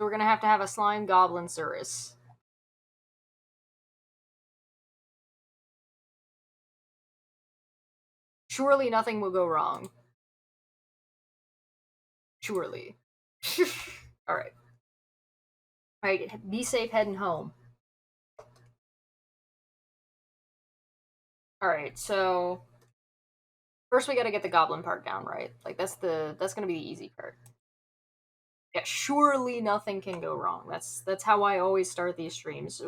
So we're gonna have a slime goblin Cirrus. Surely nothing will go wrong. Surely. Alright. Alright, be safe heading home. Alright, so first we gotta get the goblin part down, right? Like that's gonna be the easy part. Yeah, surely nothing can go wrong. That's how I always start these streams.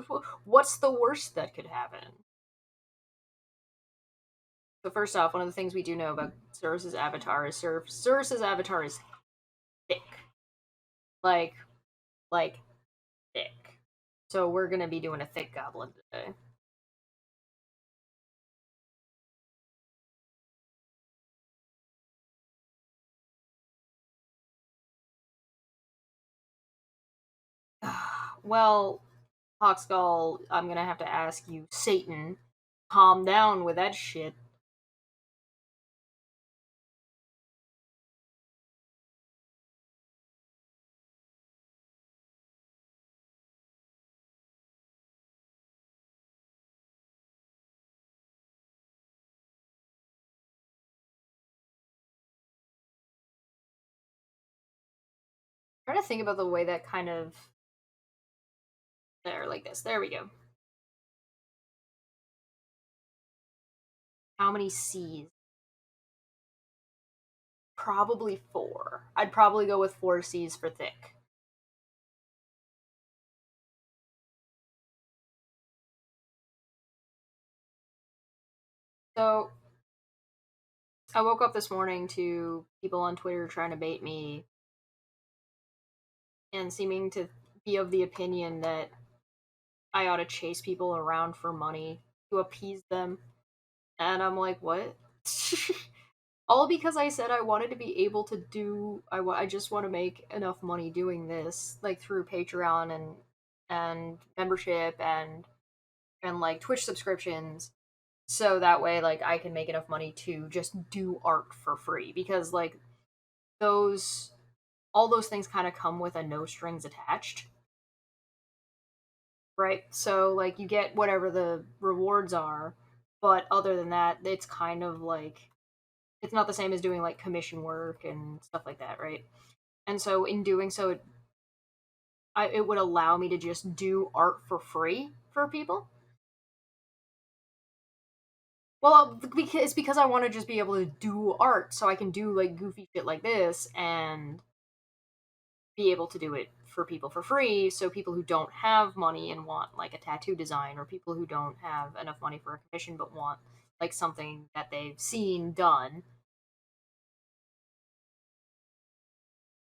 What's the worst that could happen? So first off, one of the things we do know about Cirrus's avatar is Cirrus's avatar is thick. Like like thick. So we're gonna be doing a thick goblin today. Well, Hawkskull, I'm gonna have to ask you, Satan, calm down with that shit. I'm trying to think about the way that kind of there, like this. There we go. How many C's? Probably 4. I'd probably go with 4 C's for thick. So I woke up this morning to people on Twitter trying to bait me and seeming to be of the opinion that I ought to chase people around for money to appease them. And I'm like, what? All because I said I wanted to be able to do. I just want to make enough money doing this, like through Patreon and membership and like Twitch subscriptions, so that way like I can make enough money to just do art for free, because like those all those things kind of come with a no strings attached, right? So like you get whatever the rewards are, but other than that, it's kind of like it's not the same as doing like commission work and stuff like that, right? And so in doing so, it would allow me to just do art for free for people. Well, it's because I want to just be able to do art, so I can do like goofy shit like this and be able to do it for people for free. So people who don't have money and want like a tattoo design, or people who don't have enough money for a commission but want like something that they've seen done,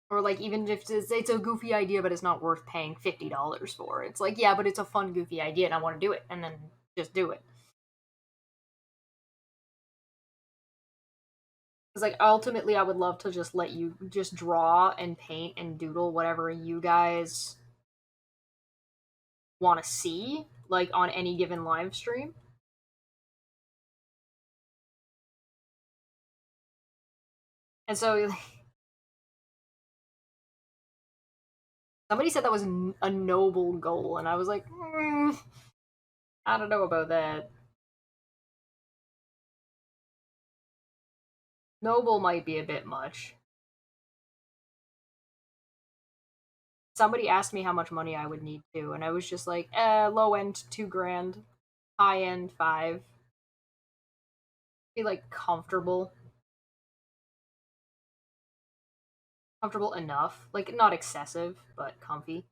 or like even if it's a goofy idea but it's not worth paying $50 for, it's like, yeah, but it's a fun goofy idea and I want to do it, and then just do it. Because like ultimately I would love to just let you just draw and paint and doodle whatever you guys want to see, like on any given live stream. And so somebody said that was a noble goal, and I was like, I don't know about that. Noble might be a bit much. Somebody asked me how much money I would need to, and I was just like, low end 2 grand, high end 5. Be like comfortable. Comfortable enough. Like not excessive, but comfy.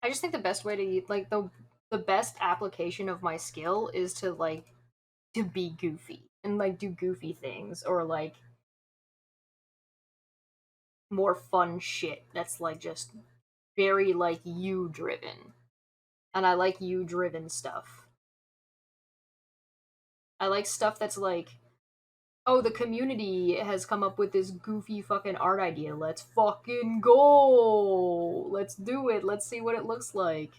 I just think the best way to like the best application of my skill is to like to be goofy and like do goofy things, or like more fun shit that's like just very like you driven. And I like you driven stuff. I like stuff that's like, oh, the community has come up with this goofy fucking art idea. Let's fucking go. let's do it. Let's see what it looks like.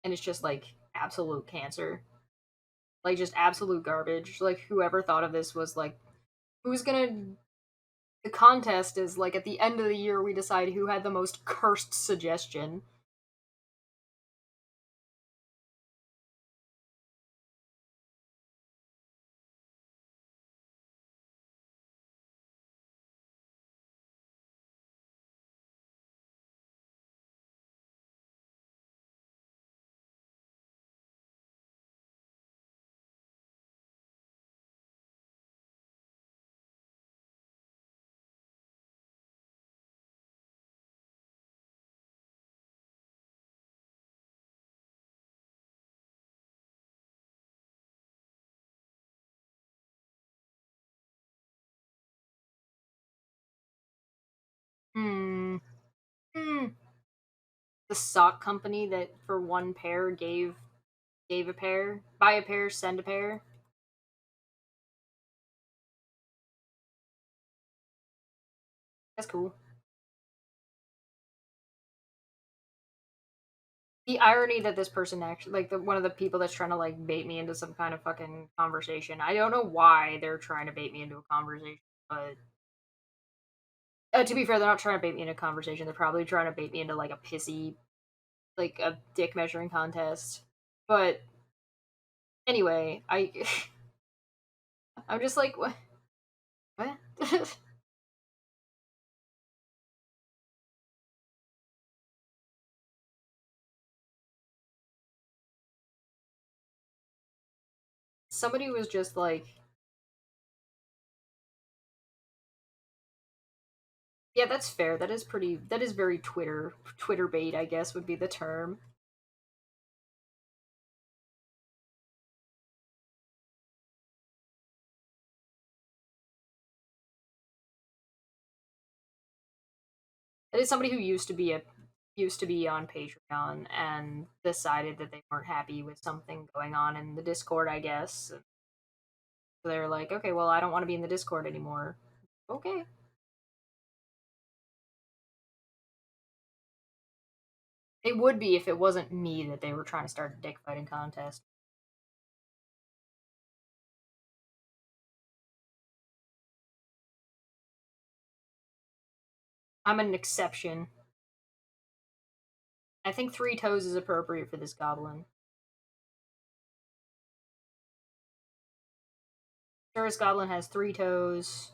And it's just like absolute cancer. Like just absolute garbage. Like whoever thought of this was like, who's gonna the contest is like at the end of the year we decide who had the most cursed suggestion. Hmm. Hmm. The sock company that for one pair gave a pair, buy a pair, send a pair. That's cool. The irony that this person actually like the one of the people that's trying to like bait me into some kind of fucking conversation. I don't know why they're trying to bait me into a conversation, but to be fair, they're not trying to bait me into a conversation. They're probably trying to bait me into like a pissy, like a dick measuring contest. But anyway, I'm just like what? What? Somebody was just like, yeah, that's fair. That is pretty. That is very Twitter bait, I guess would be the term. It is somebody who used to be on Patreon and decided that they weren't happy with something going on in the Discord, I guess. So they're like, okay, well, I don't want to be in the Discord anymore. Okay. It would be if it wasn't me that they were trying to start a dick fighting contest. I'm an exception. I think 3 toes is appropriate for this goblin. Sure, this goblin has 3 toes.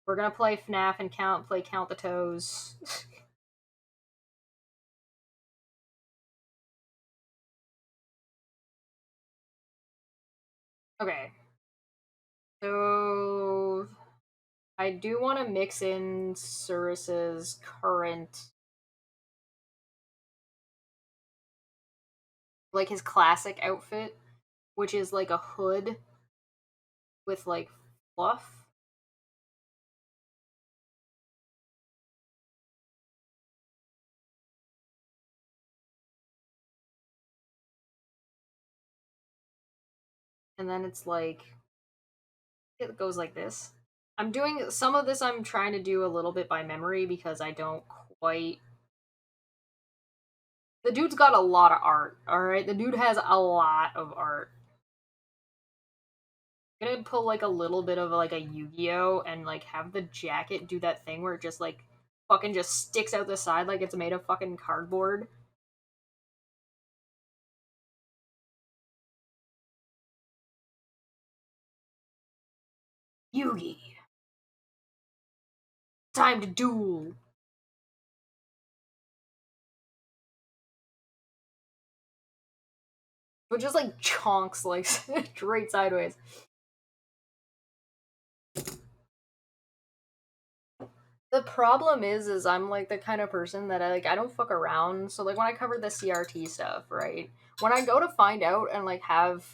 We're gonna play FNAF and count the toes. Okay, so I do want to mix in Cirrus's current, like his classic outfit, which is like a hood with like fluff. And then it's like, it goes like this. I'm doing some of this, I'm trying to do a little bit by memory because I don't quite. The dude's got a lot of art, alright? The dude has a lot of art. I'm gonna pull like a little bit of like a Yu-Gi-Oh and like have the jacket do that thing where it just like fucking just sticks out the side like it's made of fucking cardboard. Yugi, time to duel. But just like chonks like straight sideways. The problem is I'm like the kind of person that I don't fuck around. So like when I covered the CRT stuff, right? When I go to find out and like have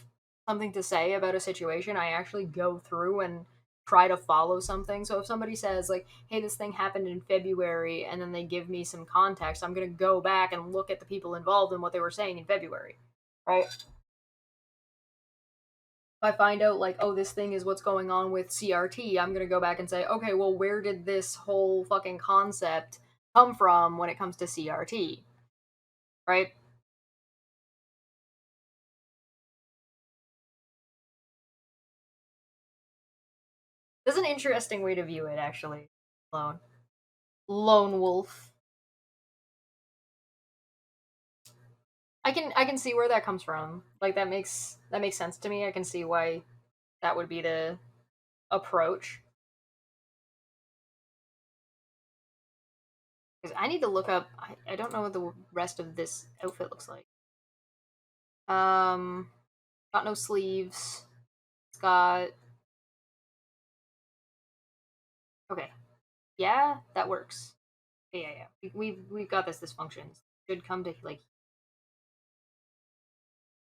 something to say about a situation, I actually go through and try to follow something. So if somebody says like, "Hey, this thing happened in February," and then they give me some context, I'm going to go back and look at the people involved and what they were saying in February. Right? If I find out like, oh, this thing is what's going on with CRT, I'm gonna go back and say, okay, well, where did this whole fucking concept come from when it comes to CRT, right? That's an interesting way to view it, actually. Lone. Lone wolf. I can see where that comes from. Like that makes sense to me. I can see why that would be the approach. Because I need to look up. I don't know what the rest of this outfit looks like. Um, got no sleeves. It's got okay. Yeah, that works. Yeah. We've got this. This functions. Should come to like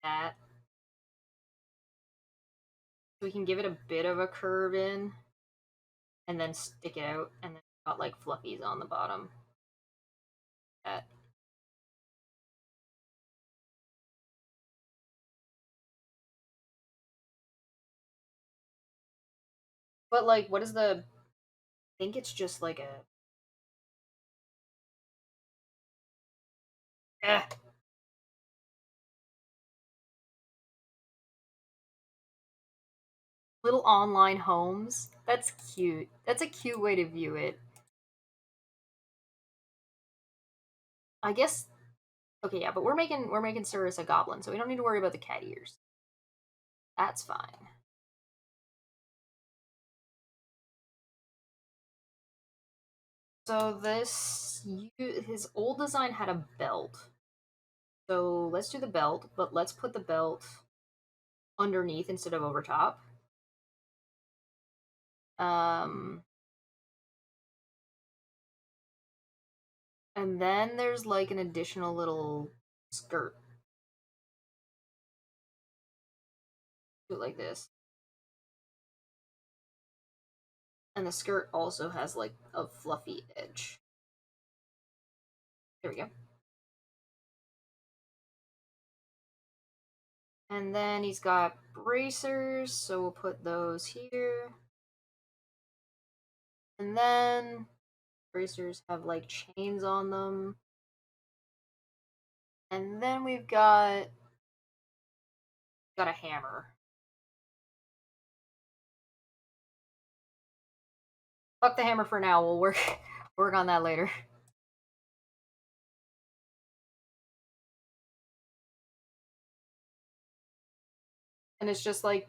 that. So we can give it a bit of a curve in, and then stick it out, and then got like fluffies on the bottom. That but like, what is the? I think it's just like a eh, little online homes. That's cute. That's a cute way to view it. I guess. Okay, yeah, but we're making Cirrus a goblin, so we don't need to worry about the cat ears. That's fine. So his old design had a belt. So let's do the belt, but let's put the belt underneath instead of over top. Um, and then there's like an additional little skirt, do it like this. And the skirt also has like a fluffy edge. There we go. And then he's got bracers, so we'll put those here. And then bracers have like chains on them. And then we've got a hammer. Fuck the hammer for now. We'll work work on that later. And it's just like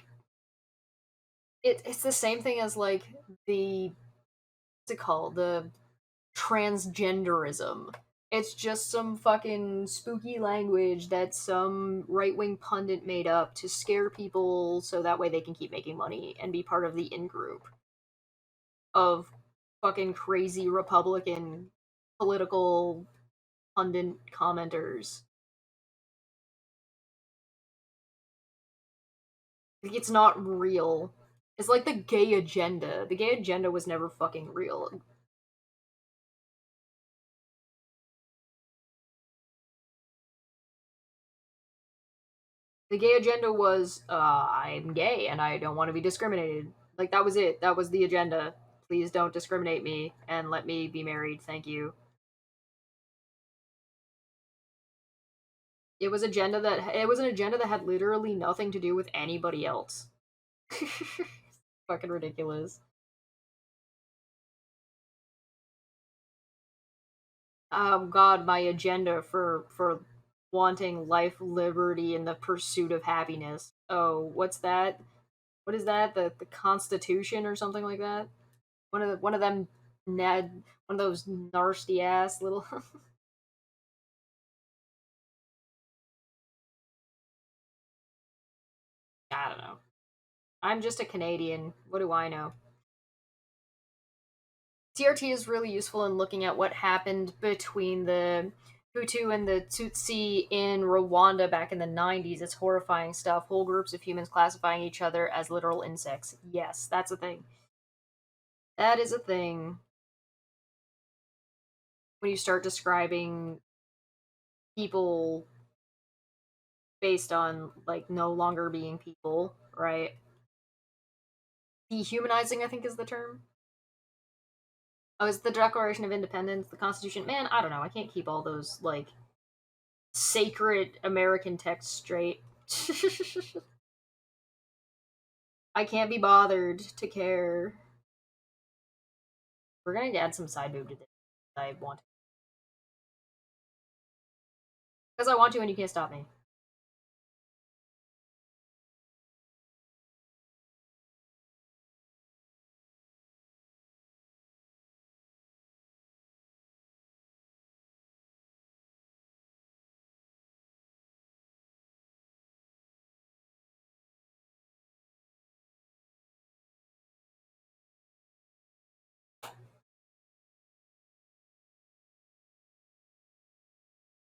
it's the same thing as like the what's it called? The transgenderism. It's just some fucking spooky language that some right wing pundit made up to scare people so that way they can keep making money and be part of the in group of fucking crazy Republican political pundit commenters. Like, it's not real. It's like the gay agenda. The gay agenda was never fucking real. The gay agenda was I'm gay and I don't want to be discriminated. Like that was it. That was the agenda. Please don't discriminate me and let me be married. Thank you. It was an agenda that had literally nothing to do with anybody else. Fucking ridiculous. God, my agenda for wanting life, liberty, and the pursuit of happiness. Oh, what's that? What is that? The Constitution or something like that? One of them Ned one of those nasty ass little I don't know. I'm just a Canadian. What do I know? CRT is really useful in looking at what happened between the Hutu and the Tutsi in Rwanda back in the 90s. It's horrifying stuff. Whole groups of humans classifying each other as literal insects. Yes, that's a thing. That is a thing. When you start describing people based on like no longer being people, right? Dehumanizing, I think, is the term. Oh, it's the Declaration of Independence, the Constitution. Man, I don't know. I can't keep all those like sacred American texts straight. I can't be bothered to care. We're gonna add some side boob to this. I want to. Because I want to and you can't stop me.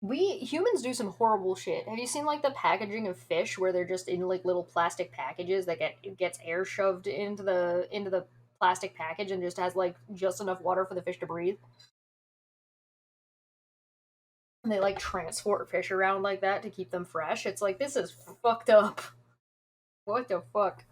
We humans do some horrible shit. Have you seen like the packaging of fish where they're just in like little plastic packages that gets air shoved into the plastic package and just has like just enough water for the fish to breathe? And they like transport fish around like that to keep them fresh. It's like this is fucked up. What the fuck?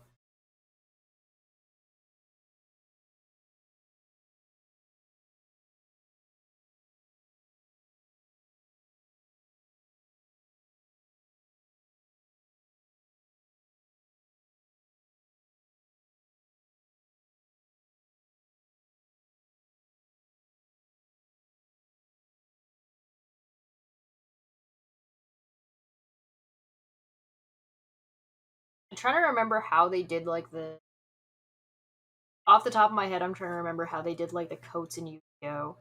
I'm trying to remember how they did like the off the top of my head. I'm trying to remember how they did like the coats in Yu-Gi-Oh.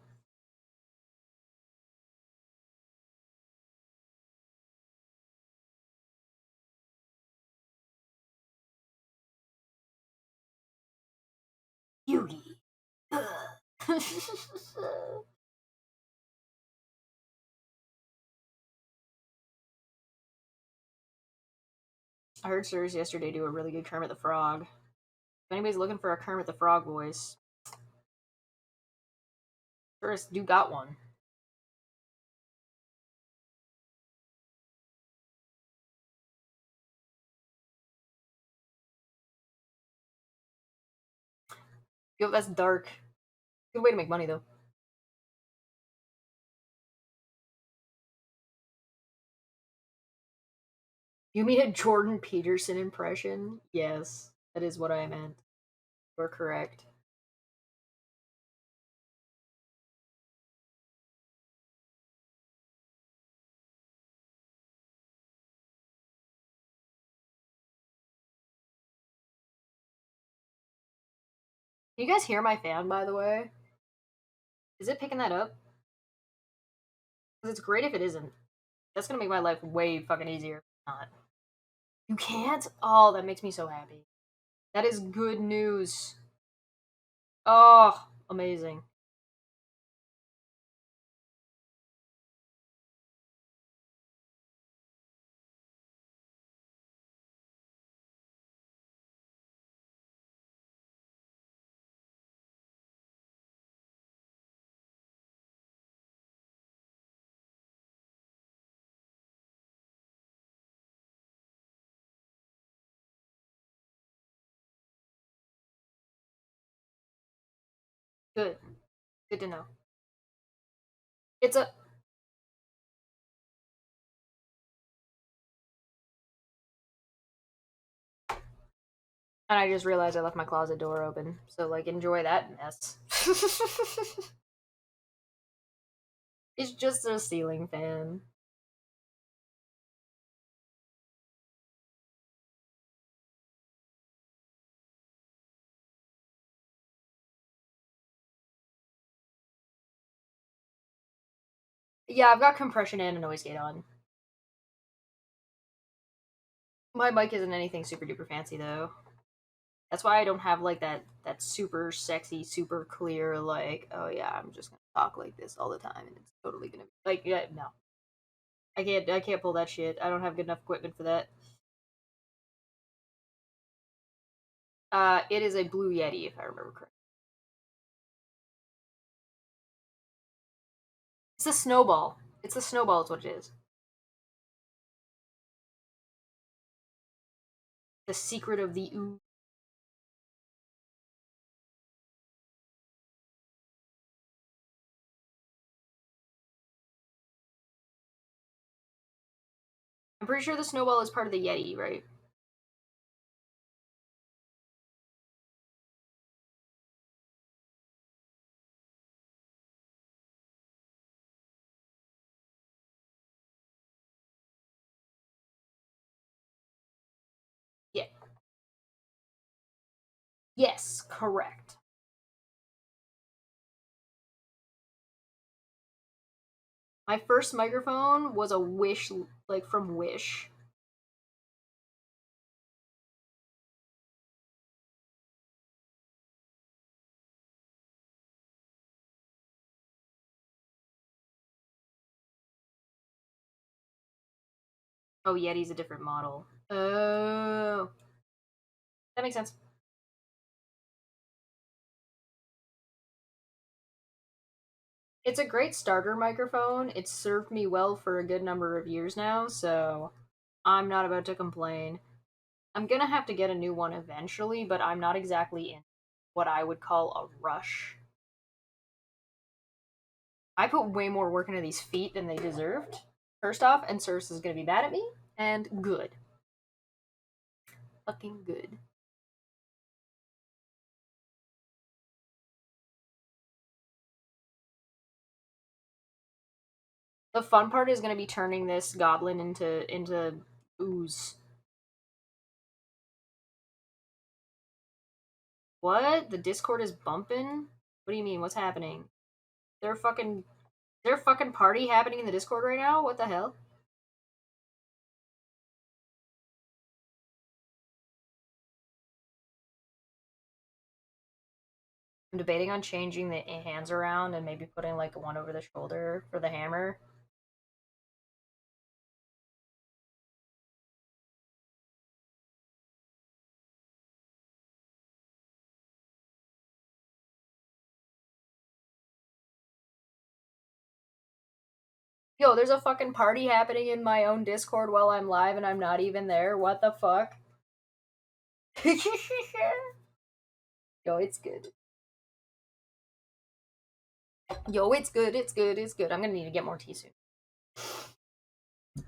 Yugi. I heard Sirs yesterday do a really good Kermit the Frog. If anybody's looking for a Kermit the Frog voice, Sirs do got one. Yo, that's dark. Good way to make money though. You mean a Jordan Peterson impression? Yes, that is what I meant. You're correct. Can you guys hear my fan, by the way? Is it picking that up? Because it's great if it isn't. That's gonna make my life way fucking easier. If not. You can't? Oh, that makes me so happy. That is good news. Oh, amazing. Good. Good to know. It's a. And I just realized I left my closet door open. So, like, enjoy that mess. It's just a ceiling fan. Yeah, I've got compression and a noise gate on. My mic isn't anything super duper fancy though. That's why I don't have like that super sexy, super clear like, oh yeah, I'm just gonna talk like this all the time and it's totally gonna be like yeah, no. I can't pull that shit. I don't have good enough equipment for that. It is a Blue Yeti if I remember correctly. It's a snowball. It's a snowball is what it is. The secret of the ooh. I'm pretty sure the snowball is part of the Yeti, right? Yeah. Yes, correct. My first microphone was a Wish, like from Wish. Oh, Yeti's a different model. Oh, that makes sense. It's a great starter microphone. It's served me well for a good number of years now, so I'm not about to complain. I'm gonna have to get a new one eventually, but I'm not exactly in what I would call a rush. I put way more work into these feet than they deserved. First off, and Circe is gonna be mad at me, and good. Fucking good. The fun part is gonna be turning this goblin into ooze. What? The Discord is bumping? What do you mean? What's happening? There fucking there a fucking party happening in the Discord right now? What the hell? I'm debating on changing the hands around and maybe putting like one over the shoulder for the hammer. Yo, there's a fucking party happening in my own Discord while I'm live and I'm not even there. What the fuck? Yo, it's good. Yo, it's good, it's good, it's good. I'm gonna need to get more tea soon.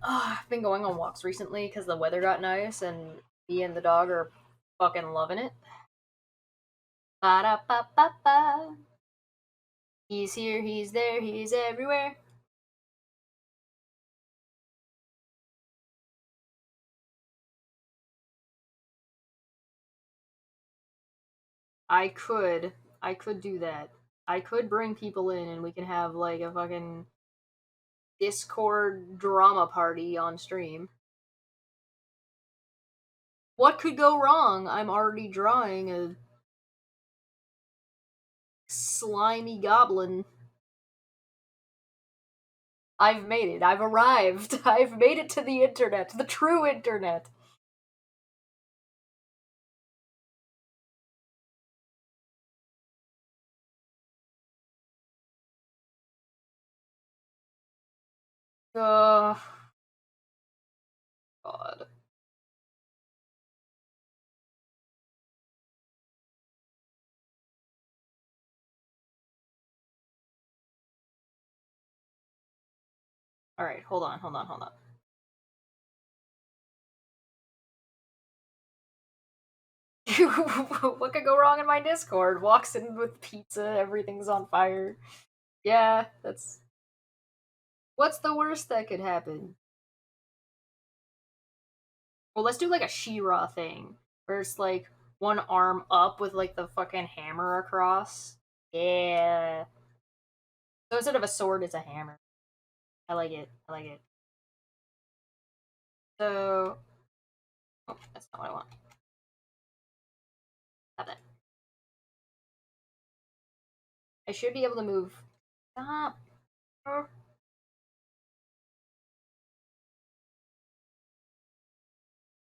I've been going on walks recently because the weather got nice and me and the dog are fucking loving it. Ba-da-ba-ba-ba. He's here, he's there, he's everywhere. I could. I could do that. I could bring people in and we can have like a fucking Discord drama party on stream. What could go wrong? I'm already drawing a slimy goblin. I've made it. I've arrived. I've made it to the internet. The true internet. Oh, God. Alright, hold on, hold on, hold on. What could go wrong in my Discord? Walks in with pizza, everything's on fire. Yeah, that's. What's the worst that could happen? Well, let's do like a She-Ra thing, where it's like one arm up with like the fucking hammer across. Yeah. So instead of a sword, it's a hammer. I like it. I like it. So, oh, that's not what I want. Stop that. I should be able to move. Stop.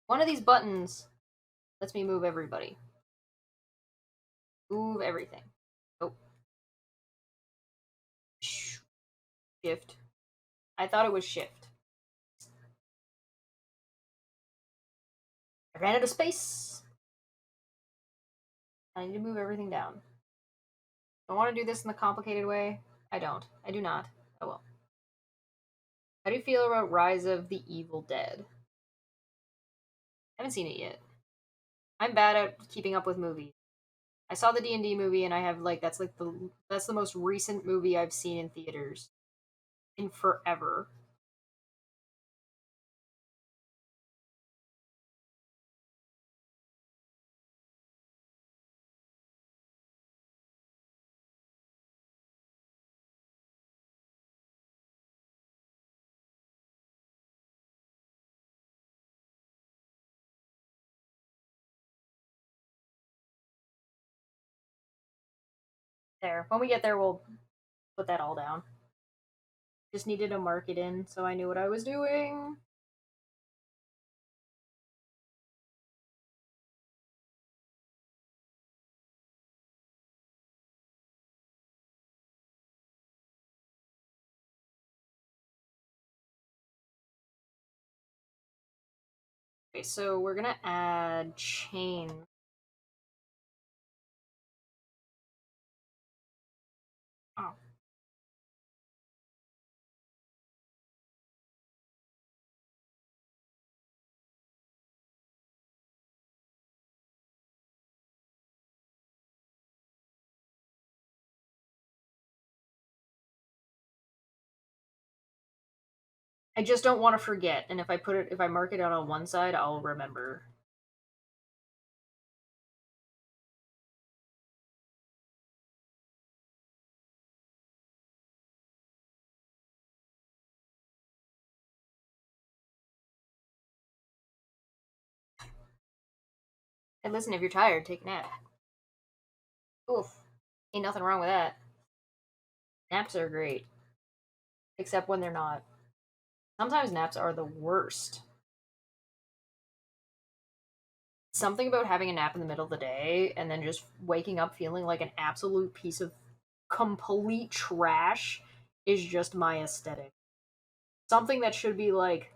One of these buttons lets me move everybody. Move everything. Oh. Shift. I thought it was shift. I ran out of space. I need to move everything down. I want to do this in the complicated way. I don't. I do not. Oh well. How do you feel about Rise of the Evil Dead? Haven't seen it yet. I'm bad at keeping up with movies. I saw the D&D movie and I have like that's the most recent movie I've seen in theaters in forever. There. When we get there we'll put that all down. Just needed to mark it in so I knew what I was doing. Okay, so we're gonna add chain. Oh, I just don't want to forget, and if I mark it out on one side, I'll remember. Hey, listen, if you're tired, take a nap. Oof, ain't nothing wrong with that. Naps are great, except when they're not. Sometimes naps are the worst. Something about having a nap in the middle of the day and then just waking up feeling like an absolute piece of complete trash is just my aesthetic. Something that should be like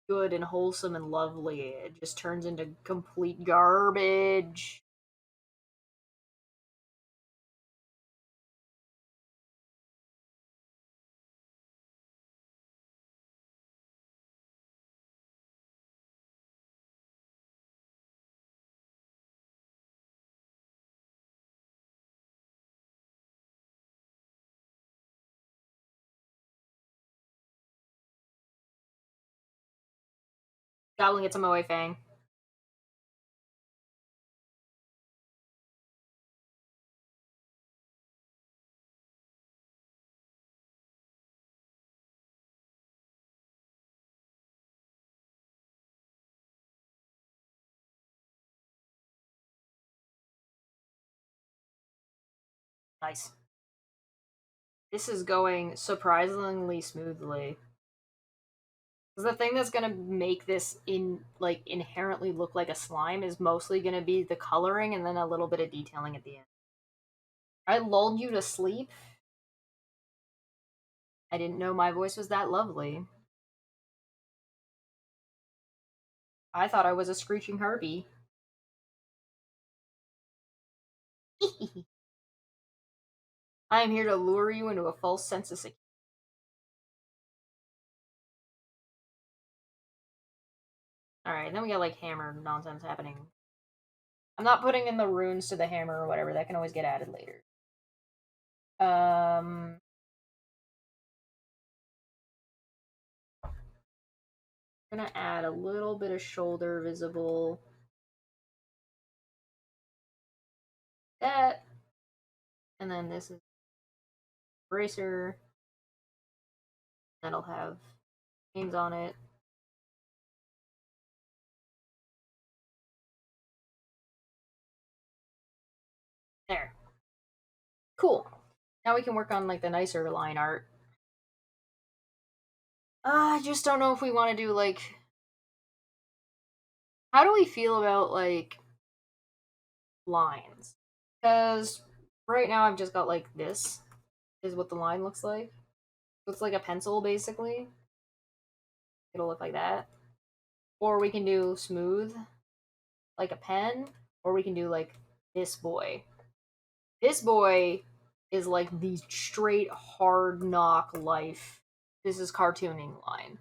good and wholesome and lovely, it just turns into complete garbage. Goblin gets a Moe Fang. Nice. This is going surprisingly smoothly. Because the thing that's gonna make this inherently look like a slime is mostly gonna be the coloring and then a little bit of detailing at the end. I lulled you to sleep. I didn't know my voice was that lovely. I thought I was a screeching Herbie. I am here to lure you into a false sense of security. Alright, then we got like hammer nonsense happening. I'm not putting in the runes to the hammer or whatever, that can always get added later. Um I'm gonna add a little bit of shoulder visible. That. And then this is bracer. That'll have names on it. There. Cool. Now we can work on like the nicer line art. I just don't know if we want to do like. How do we feel about like lines? Because right now I've just got like this is what the line looks like. Looks like a pencil basically. It'll look like that. Or we can do smooth, like a pen, or we can do like this boy. This boy is like the straight hard knock life. This is cartooning line.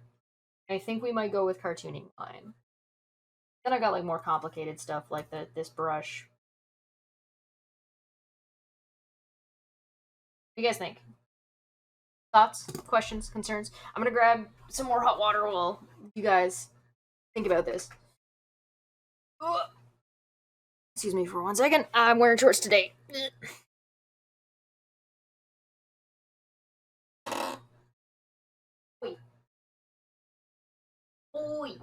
I think we might go with cartooning line. Then I got like more complicated stuff like this brush. What do you guys think? Thoughts, questions, concerns? I'm gonna grab some more hot water while you guys think about this. Ugh. Excuse me for 1 second. I'm wearing shorts today. Wait. Oi.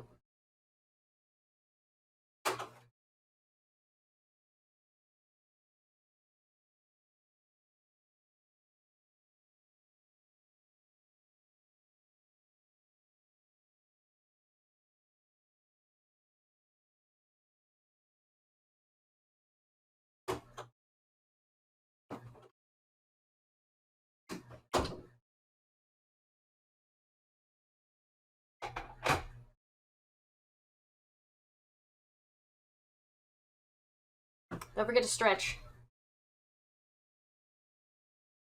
Don't forget to stretch.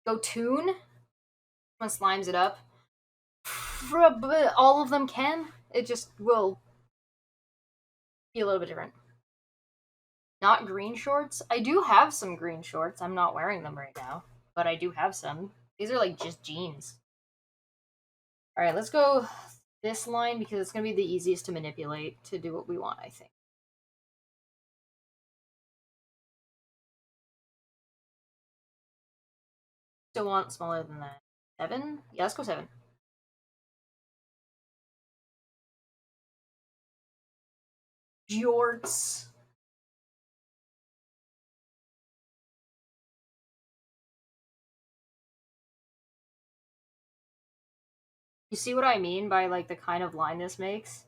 Go tune. When slimes it up. All of them can. It just will be a little bit different. Not green shorts. I do have some green shorts. I'm not wearing them right now, but I do have some. These are like just jeans. All right, let's go this line because it's going to be the easiest to manipulate to do what we want, I think. Still want smaller than that. 7? Yeah, let's go 7. Jorts. You see what I mean by like the kind of line this makes?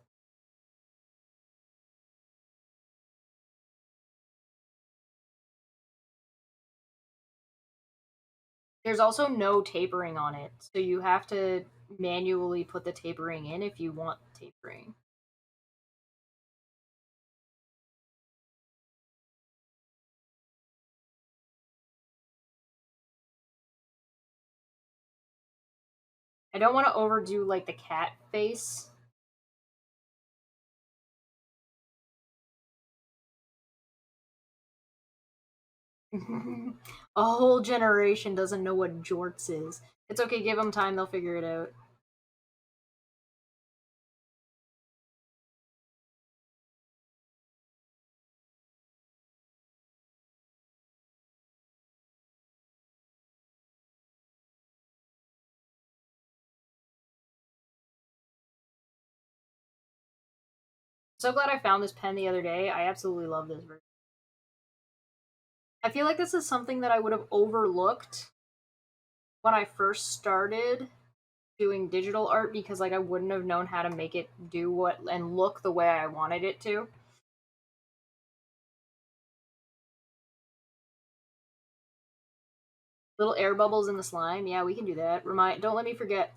There's also no tapering on it, so you have to manually put the tapering in if you want tapering. I don't want to overdo like the cat face. A whole generation doesn't know what jorts is. It's okay, give them time, they'll figure it out. So glad I found this pen the other day. I absolutely love this version. I feel like this is something that I would have overlooked when I first started doing digital art because like I wouldn't have known how to make it do what and look the way I wanted it to. Little air bubbles in the slime. Yeah, we can do that. Don't let me forget.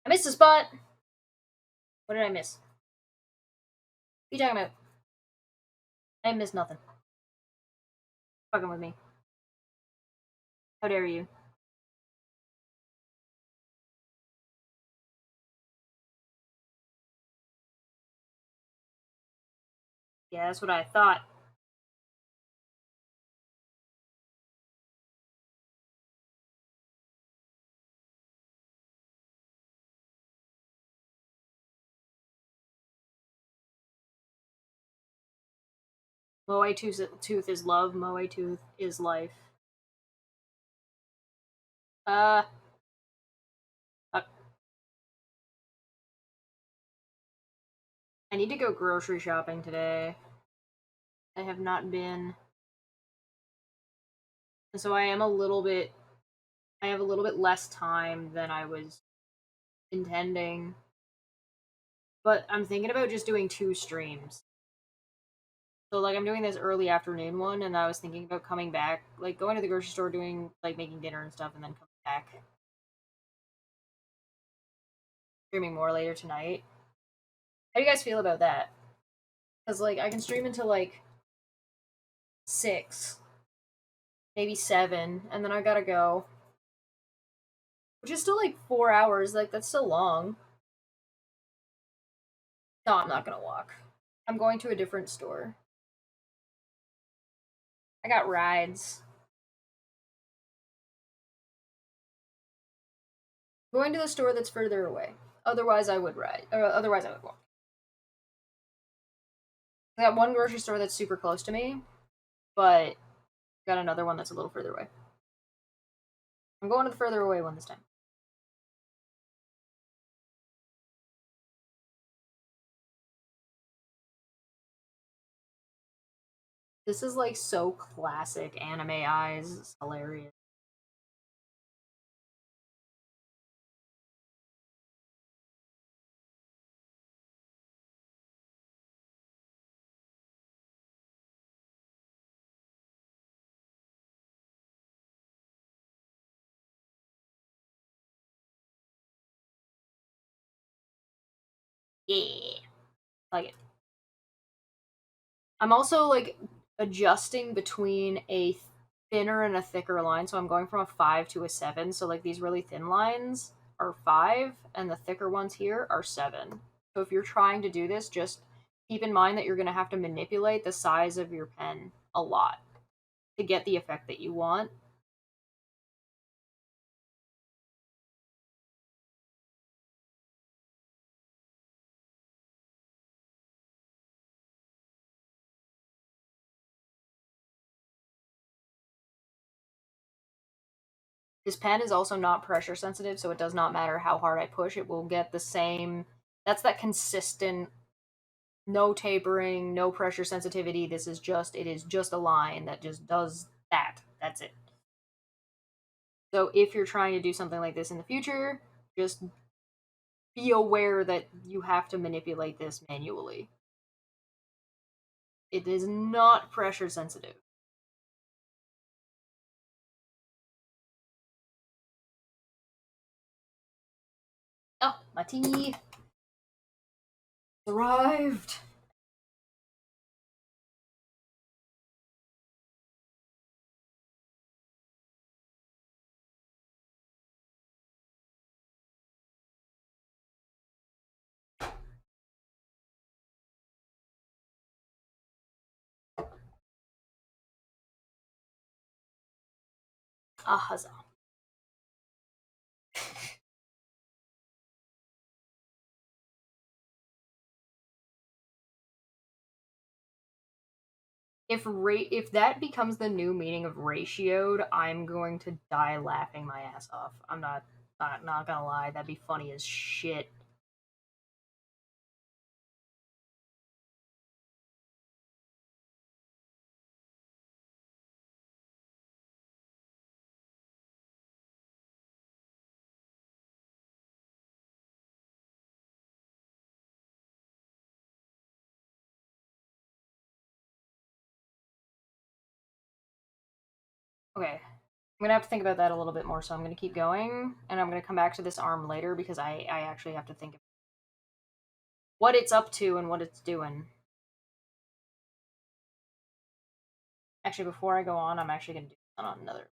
I missed a spot. What did I miss? What are you talking about? I missed nothing. Fucking with me. How dare you? Yeah, that's what I thought. Moe tooth is love. Moe tooth is life. Uh, fuck. I need to go grocery shopping today. I have not been, and so I am a little bit. I have a little bit less time than I was intending, but I'm thinking about just doing 2 streams. So like I'm doing this early afternoon one, and I was thinking about coming back, like going to the grocery store, doing like making dinner and stuff, and then coming back, streaming more later tonight. How do you guys feel about that? Because like I can stream until like 6, maybe 7, and then I gotta go, which is still like 4 hours. Like that's still long. No, I'm not gonna walk. I'm going to a different store. I got rides. I'm going to the store that's further away. Otherwise, I would ride. Otherwise, I would walk. I got one grocery store that's super close to me, but got another one that's a little further away. I'm going to the further away one this time. This is like so classic anime eyes. It's hilarious. Yeah, like it. I'm also like adjusting between a thinner and a thicker line, so I'm going from a 5 to a 7. So like these really thin lines are 5, and the thicker ones here are 7. So if you're trying to do this, just keep in mind that you're going to have to manipulate the size of your pen a lot to get the effect that you want. This pen is also not pressure sensitive, so it does not matter how hard I push, it will get the same. That's that consistent, no tapering, no pressure sensitivity. It is just a line that just does that. That's it. So if you're trying to do something like this in the future, just be aware that you have to manipulate this manually. It is not pressure sensitive. Oh, my tea arrived. Ah, huzzah. If that becomes the new meaning of ratioed, I'm going to die laughing my ass off. I'm not gonna lie, that'd be funny as shit. Okay, I'm gonna have to think about that a little bit more, so I'm gonna keep going, and I'm gonna come back to this arm later because I actually have to think of what it's up to and what it's doing. Actually, before I go on, I'm actually gonna do that on another.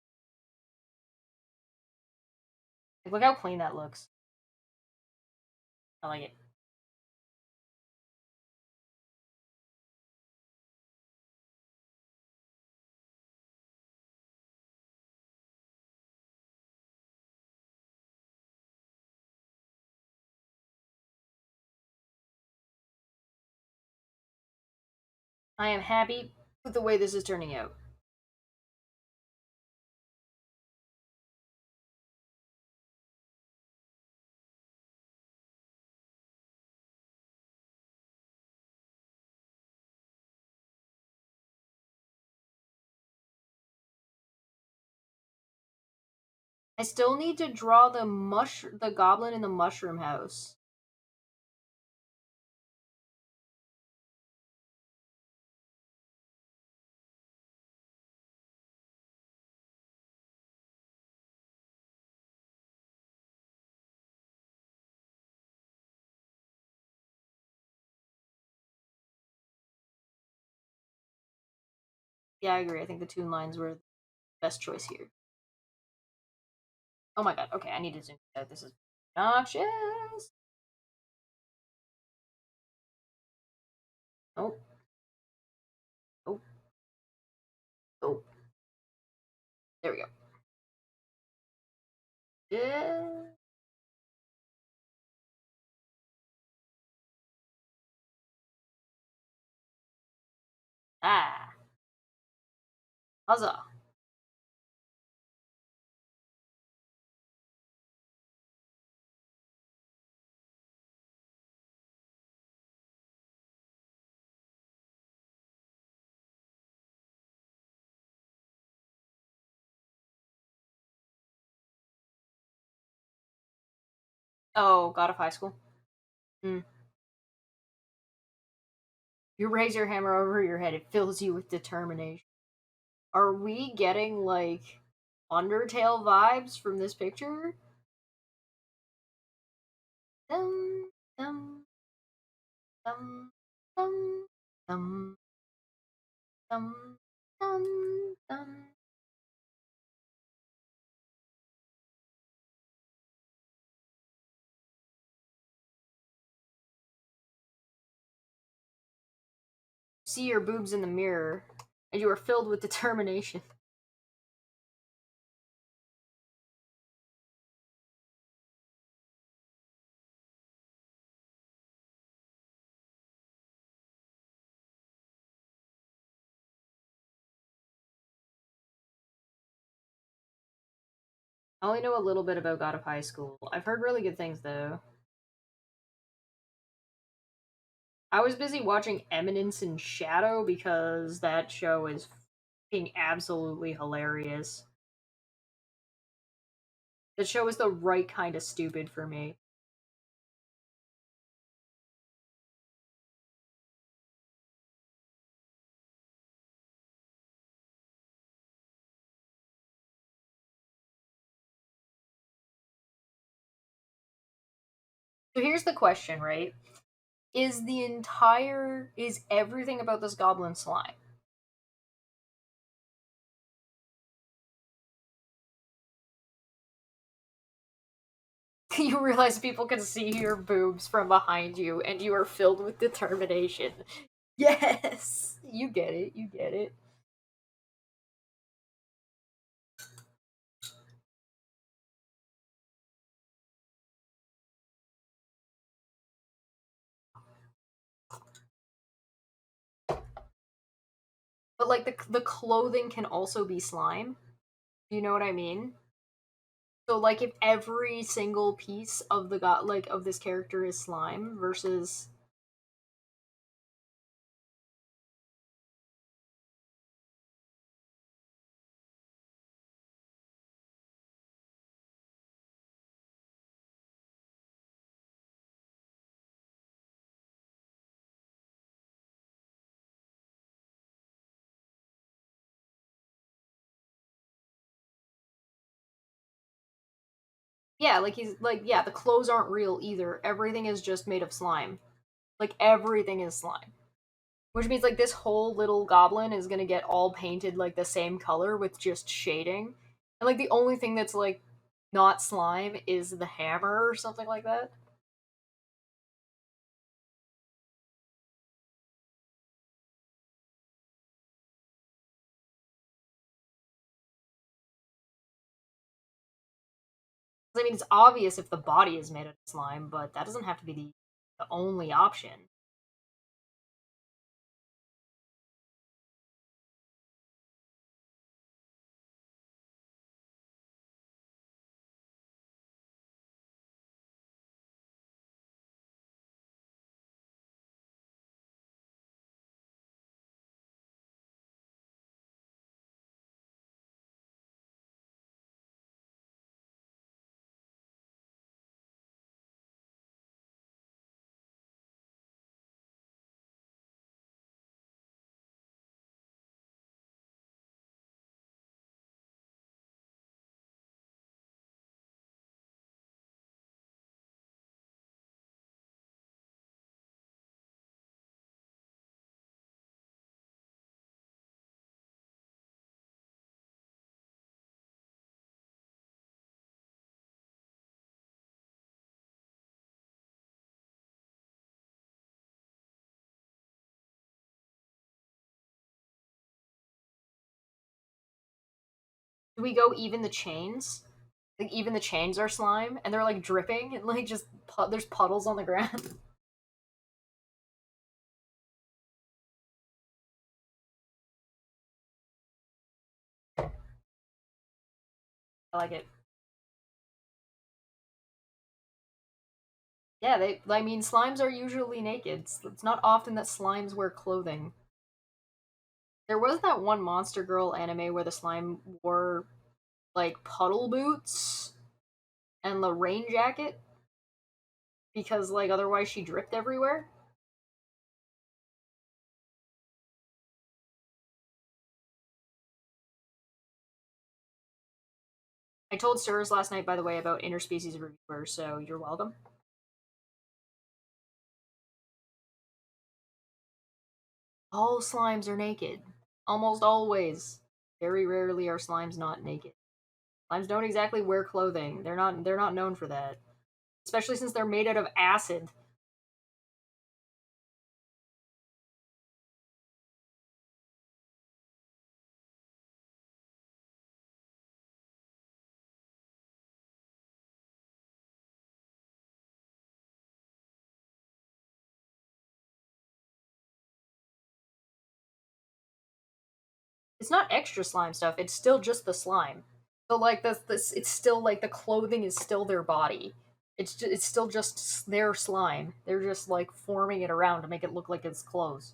Like, look how clean that looks. I like it. I am happy with the way this is turning out. I still need to draw the goblin in the mushroom house. Yeah, I agree. I think the toon lines were the best choice here. Oh my god. Okay, I need to zoom out. This is obnoxious. Oh, oh, oh. There we go. Yeah. Ah. Huzzah. Oh, God of High School. Hmm. You raise your hammer over your head, it fills you with determination. Are we getting, like, Undertale vibes from this picture? Dum, dum, dum, dum, dum, dum, dum, dum. See your boobs in the mirror, and you are filled with determination. I only know a little bit about God of High School. I've heard really good things, though. I was busy watching Eminence in Shadow because that show is being absolutely hilarious. The show is the right kind of stupid for me. So here's the question, right? Is everything about this goblin slime? You realize people can see your boobs from behind you and you are filled with determination. Yes! You get it, you get it. But like the clothing can also be slime. Do you know what I mean? So like if every single piece of the god like of this character is slime versus yeah, like he's like yeah, the clothes aren't real either. Everything is just made of slime. Like everything is slime. Which means like this whole little goblin is gonna get all painted like the same color with just shading. And like the only thing that's like not slime is the hammer or something like that. I mean, it's obvious if the body is made of slime, but that doesn't have to be the only option. we go even the chains? Like even the chains are slime, and they're like dripping, and like just there's puddles on the ground. I like it. Yeah, they. I mean, slimes are usually naked. It's not often that slimes wear clothing. There was that one Monster Girl anime where the slime wore like puddle boots and the rain jacket because like otherwise she dripped everywhere. I told Sirs last night, by the way, about interspecies reviewers, so you're welcome. All slimes are naked. Almost always. Very rarely are slimes not naked. Slimes don't exactly wear clothing. They're not known for that. Especially since they're made out of acid. It's not extra slime stuff, it's still just the slime. So like this it's still like the clothing is still their body. It's still just their slime. They're just like forming it around to make it look like it's clothes.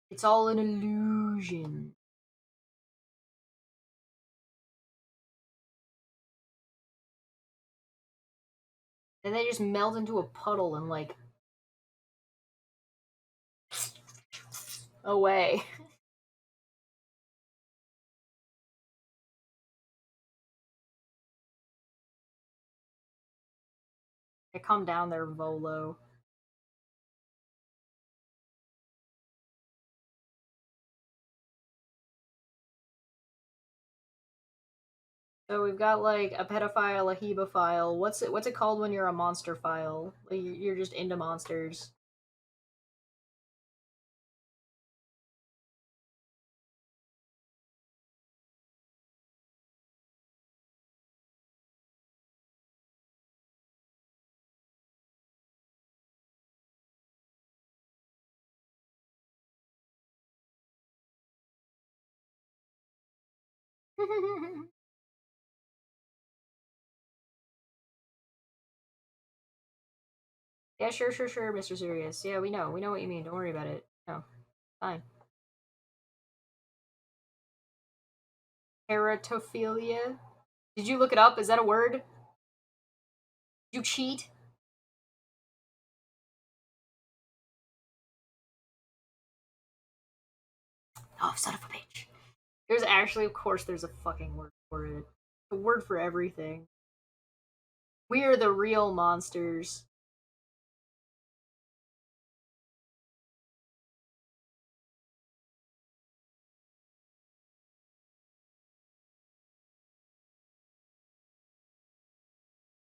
It's all an illusion. And they just melt into a puddle and like away. They come down their volo. So we've got like a pedophile, a hebephile. What's it called when you're a monster file? Like, you're just into monsters. Yeah, sure, Mr. Serious. Yeah, we know. We know what you mean. Don't worry about it. No, fine. Teratophilia? Did you look it up? Is that a word? Did you cheat? Oh, son of a bitch. There's actually, of course, there's a fucking word for it. A word for everything. We are the real monsters.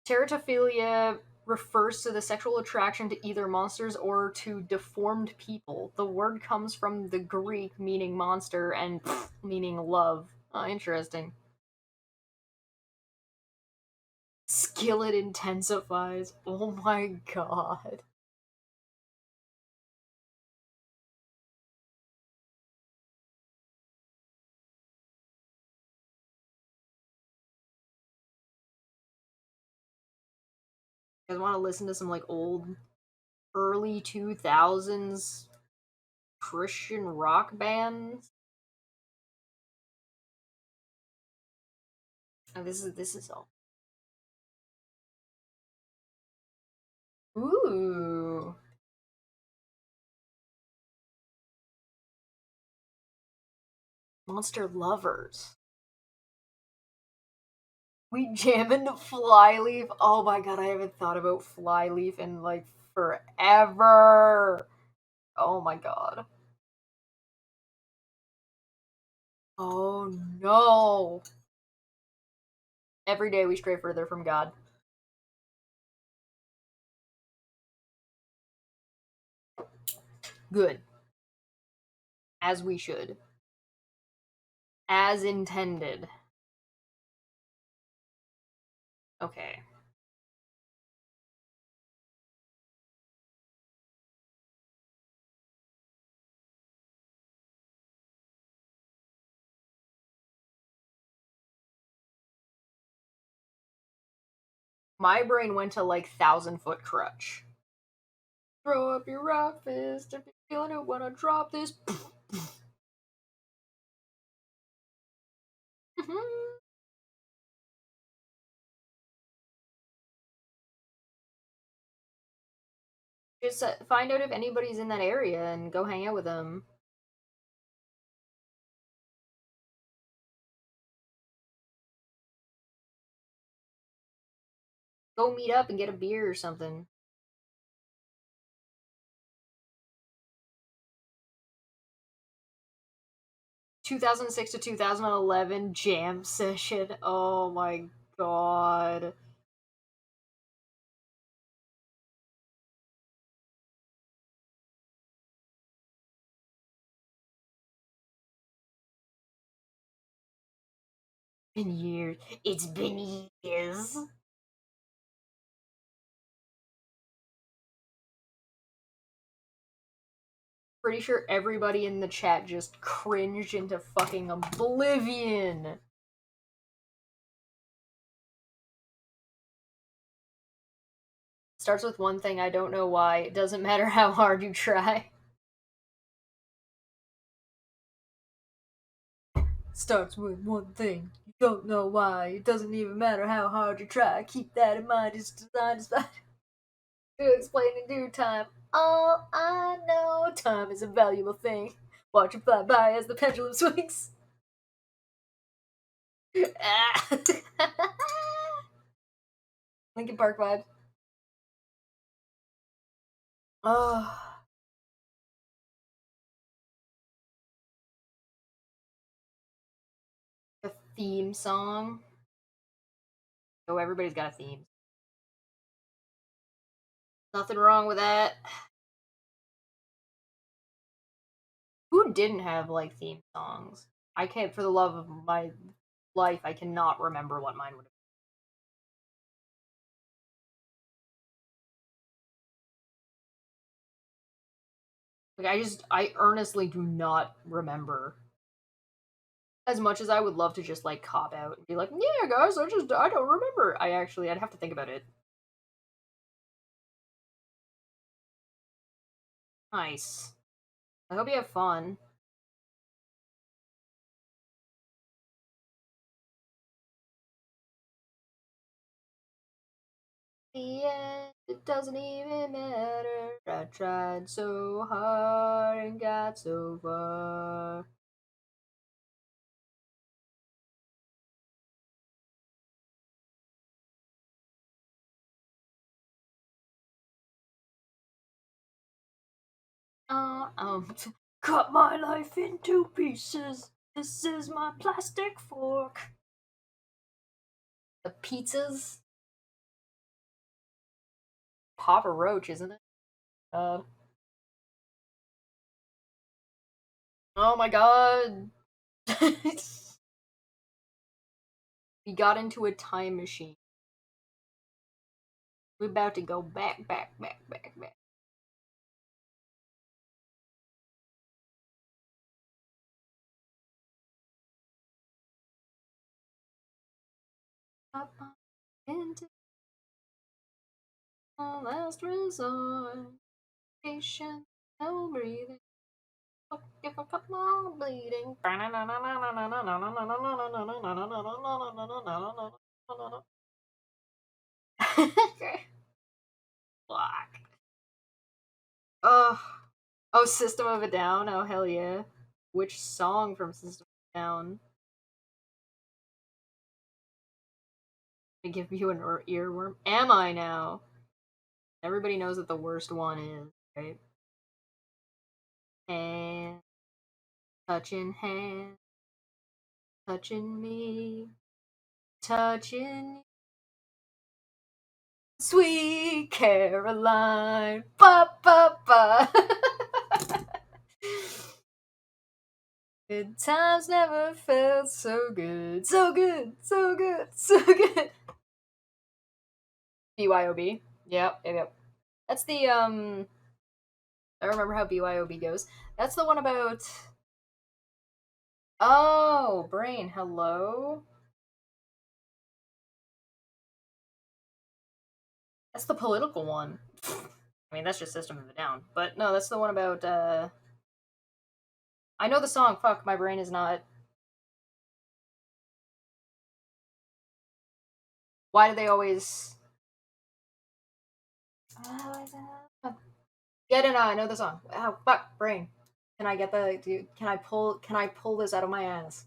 Teratophilia refers to the sexual attraction to either monsters or to deformed people. The word comes from the Greek meaning monster and meaning love. Oh, interesting. Skillet intensifies. Oh my god. You guys want to listen to some like old early 2000s Christian rock bands? Oh, this is all. Ooh. Monster lovers. We jam into Flyleaf. Oh my god, I haven't thought about Flyleaf in like forever. Oh my god. Oh no. Every day we stray further from God. Good. As we should. As intended. Okay. My brain went to like 1,000 foot crutch. Throw up your right fist if you're feeling it when I drop this. Just find out if anybody's in that area and go hang out with them. Go meet up and get a beer or something. 2006 to 2011 jam session. Oh my god. Been years. It's been years. Pretty sure everybody in the chat just cringed into fucking oblivion. Starts with one thing, I don't know why. It doesn't matter how hard you try. Starts with one thing. You don't know why. It doesn't even matter how hard you try. Keep that in mind. It's designed to explain in due time. All I know, time is a valuable thing. Watch it fly by as the pendulum swings. Linkin Park vibes. Oh, the theme song. Oh, everybody's got a theme. Nothing wrong with that. Who didn't have like theme songs? I can't, for the love of my life, I cannot remember what mine would have been. Like, I earnestly do not remember. As much as I would love to just like cop out and be like, yeah, guys, I don't remember. I'd have to think about it. Nice. I hope you have fun. The end, it doesn't even matter. I tried so hard and got so far. Cut my life into pieces. This is my plastic fork. The pizzas? Papa Roach, isn't it? Uh, oh my god. We got into a time machine. We're about to go back, back, back, back, back. Up into my last resort. Patient, no breathing. If I cut my bleeding. Black. Oh, oh, System of a Down. Oh hell yeah. Which song from System of a Down? I give you an earworm. Am I now? Everybody knows that the worst one is right. And hand, touching me, touching Sweet Caroline. Ba ba ba. Good times never felt so good. So good. So good. So good. BYOB. Yep. That's the I don't remember how BYOB goes. That's the one about oh, brain, hello. That's the political one. I mean, that's just System of a Down. But no, that's the one about I know the song. Fuck, my brain is not. Why do they always? Yeah, no, I know the song. Oh, fuck, brain. Can I get the? Can I pull? Can I pull this out of my ass?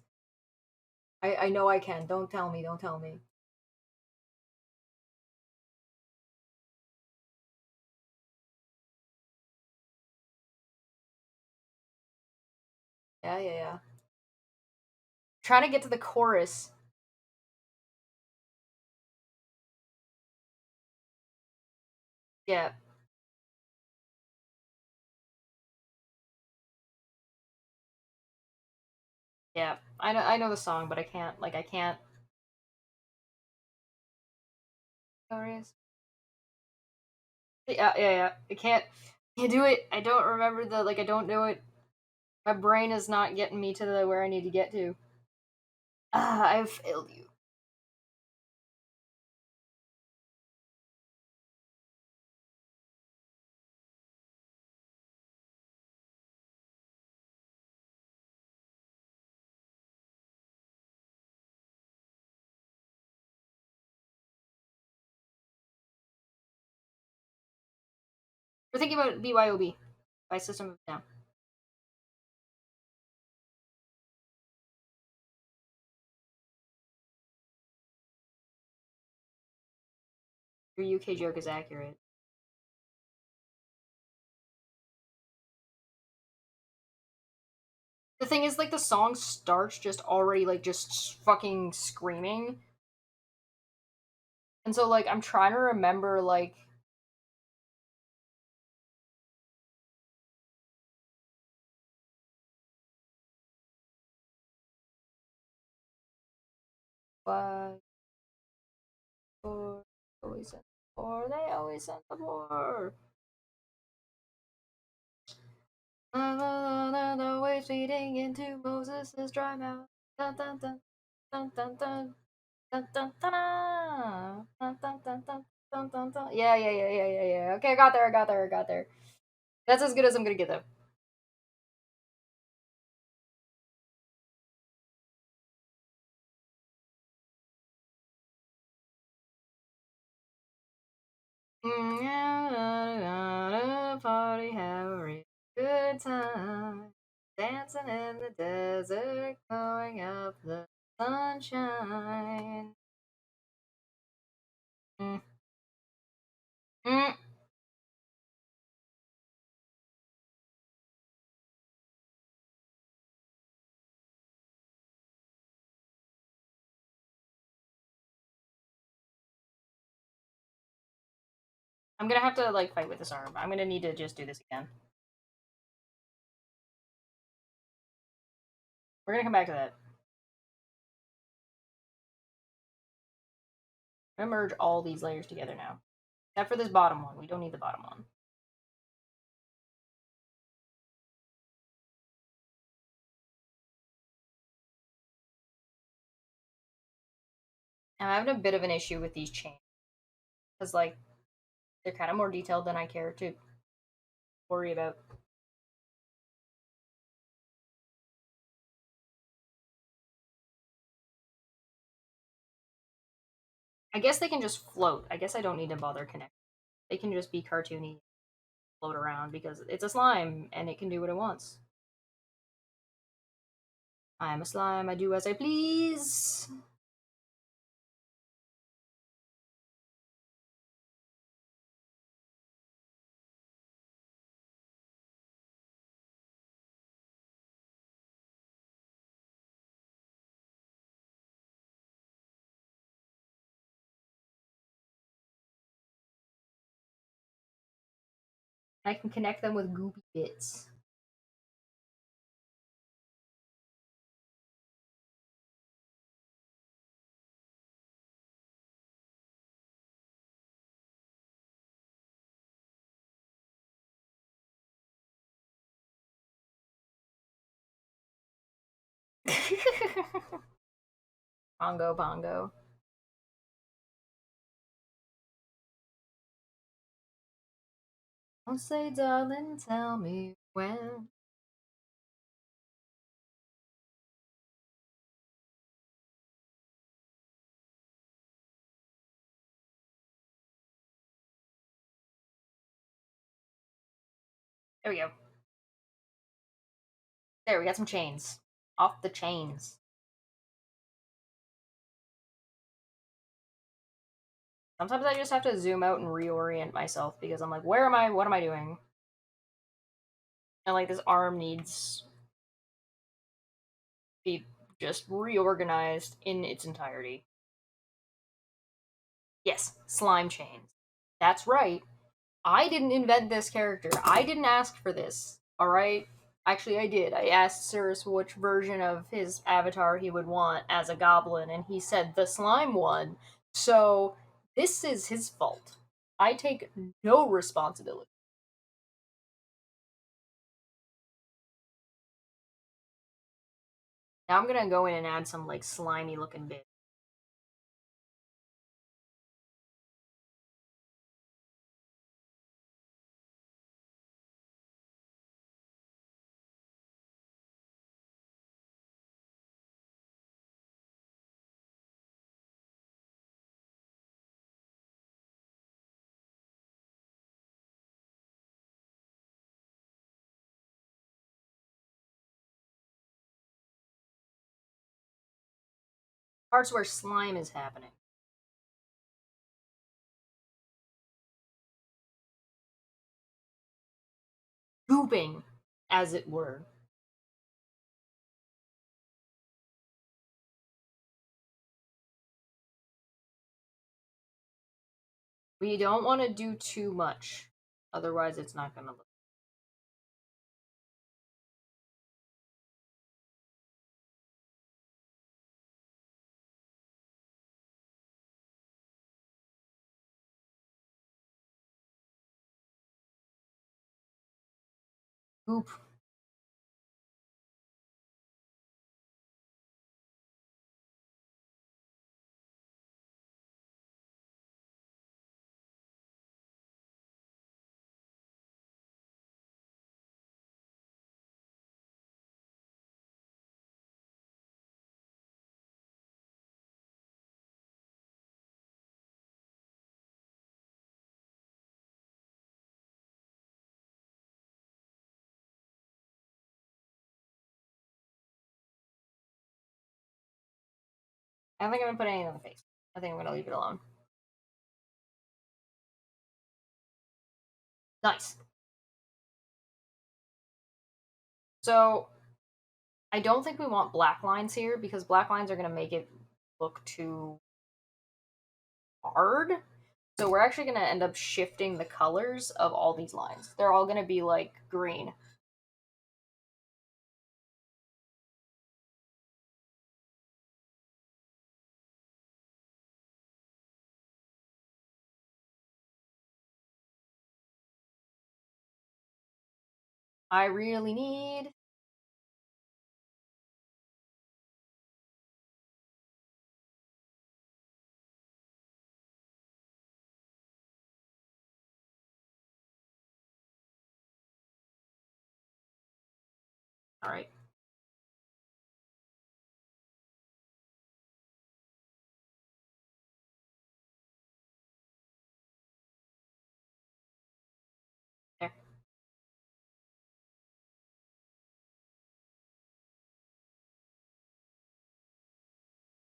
I know I can. Don't tell me. Don't tell me. Yeah. Trying to get to the chorus. Yeah, yeah. I know the song, but I can't. Like, I can't. Chorus. Yeah. I can't do it. I don't remember the like. I don't know it. My brain is not getting me to the where I need to get to. Ah, I've failed you. We're thinking about BYOB by System of a Down. Your UK joke is accurate. The thing is, like, the song starts just already, like, just fucking screaming. And so, like, I'm trying to remember, like, why, or, always send or they always send the war. Always feeding into Moses' dry mouth. Dun dun dun dun dun dun. Dun, dun, dun, dun, dun, dun, dun, dun, dun, dun. Yeah. Okay, I got there. That's as good as I'm gonna get though. Party, have a real good time. Dancing in the desert, going up the sunshine. Mm, mm. I'm gonna have to like fight with this arm. I'm gonna need to just do this again. We're gonna come back to that. I'm gonna merge all these layers together now. Except for this bottom one. We don't need the bottom one. I'm having a bit of an issue with these chains. Because like they're kind of more detailed than I care to worry about. I guess they can just float. I guess I don't need to bother connecting. They can just be cartoony, float around because it's a slime and it can do what it wants. I am a slime, I do as I please. I can connect them with goopy bits. Pongo, pongo. I'll say, darling, tell me when. There we go. There, we got some chains. Off the chains. Sometimes I just have to zoom out and reorient myself because I'm like, where am I? What am I doing? And like this arm needs to be just reorganized in its entirety. Yes, slime chains. That's right. I didn't invent this character. I didn't ask for this. Alright? Actually, I did. I asked Cirrus which version of his avatar he would want as a goblin, and he said the slime one. So, this is his fault. I take no responsibility. Now I'm gonna go in and add some, like, slimy looking bits. Parts where slime is happening. Gooping, as it were. We don't want to do too much. Otherwise, it's not gonna look. Goop. I don't think I'm gonna put anything on the face. I think I'm gonna leave it alone. Nice. So I don't think we want black lines here because black lines are gonna make it look too hard. So we're actually gonna end up shifting the colors of all these lines. They're all gonna be like green. I really need. All right.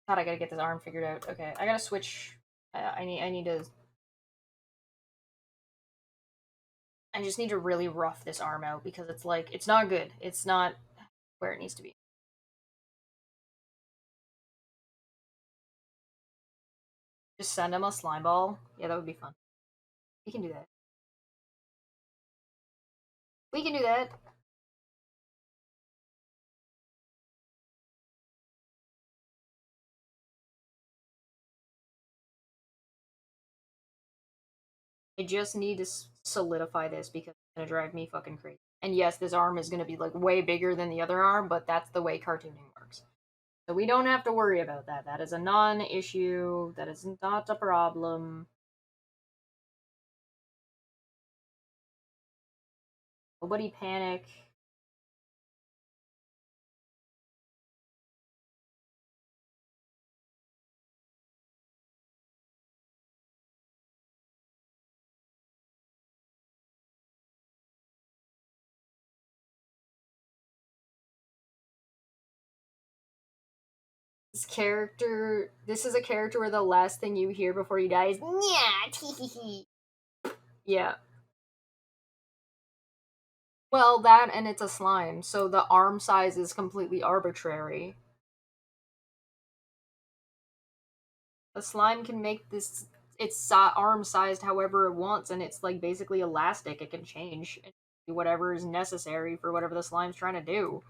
God, I gotta get this arm figured out. Okay, I gotta switch. I need to. I just need to really rough this arm out because it's like it's not good. It's not where it needs to be. Just send him a slime ball. Yeah, that would be fun. We can do that. We can do that. I just need to solidify this because it's gonna drive me fucking crazy. And yes, this arm is gonna be like way bigger than the other arm, but that's the way cartooning works. So we don't have to worry about that. That is a non-issue. That is not a problem. Nobody panic. This is a character where the last thing you hear before you die is yeah, yeah. Well, that and it's a slime, so the arm size is completely arbitrary. A slime can make this its arm sized however it wants, and it's like basically elastic. It can change and do whatever is necessary for whatever the slime's trying to do.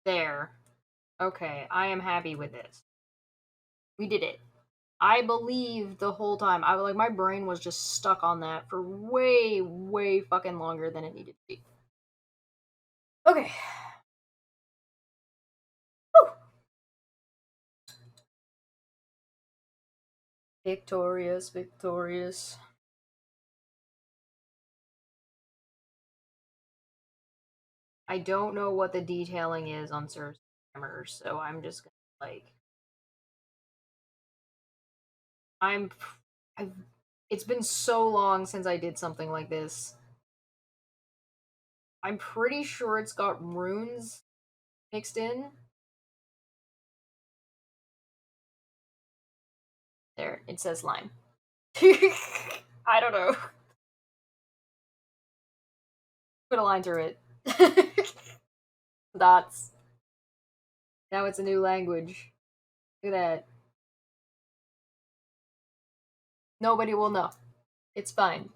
There. Okay, I am happy with this. We did it. I believed the whole time. I was like, my brain was just stuck on that for way, way fucking longer than it needed to be. Okay. Whew. Victorious, victorious. I don't know what the detailing is on Sir's hammers, so I'm just gonna like I'm I've it's been so long since I did something like this. I'm pretty sure it's got runes mixed in. There, it says lime. I don't know. Put a line through it. Dots. Now it's a new language. Look at that. Nobody will know. It's fine.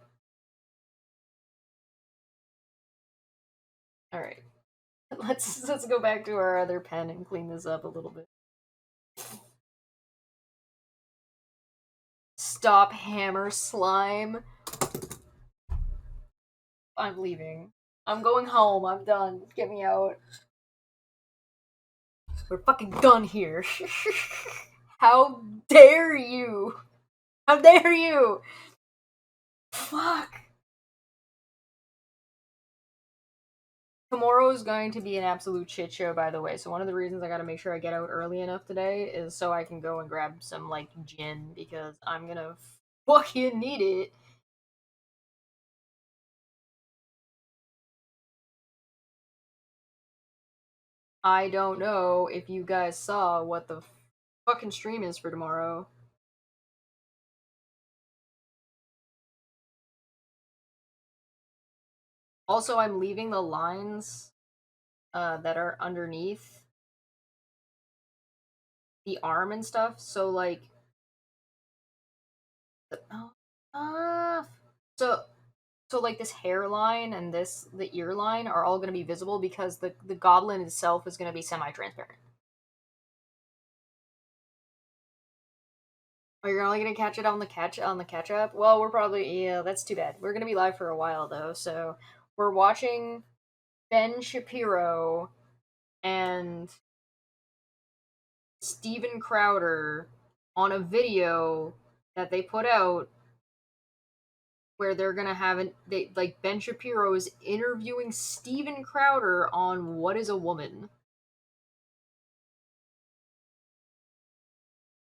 Alright. Let's go back to our other pen and clean this up a little bit. Stop hammer slime. I'm leaving. I'm going home. I'm done. Get me out. We're fucking done here. How dare you? How dare you? Fuck. Tomorrow is going to be an absolute shit show, by the way. So one of the reasons I gotta make sure I get out early enough today is so I can go and grab some like gin because I'm gonna fucking need it. I don't know if you guys saw what the fucking stream is for tomorrow. Also, I'm leaving the lines that are underneath the arm and stuff. So like, oh, uh, so so like this hairline and the ear line are all going to be visible because the goblin itself is going to be semi-transparent. Are you only gonna catch it on the catch up? Well, we're probably yeah. That's too bad. We're gonna be live for a while though, so we're watching Ben Shapiro and Steven Crowder on a video that they put out where they're gonna have an they like Ben Shapiro is interviewing Steven Crowder on what is a woman.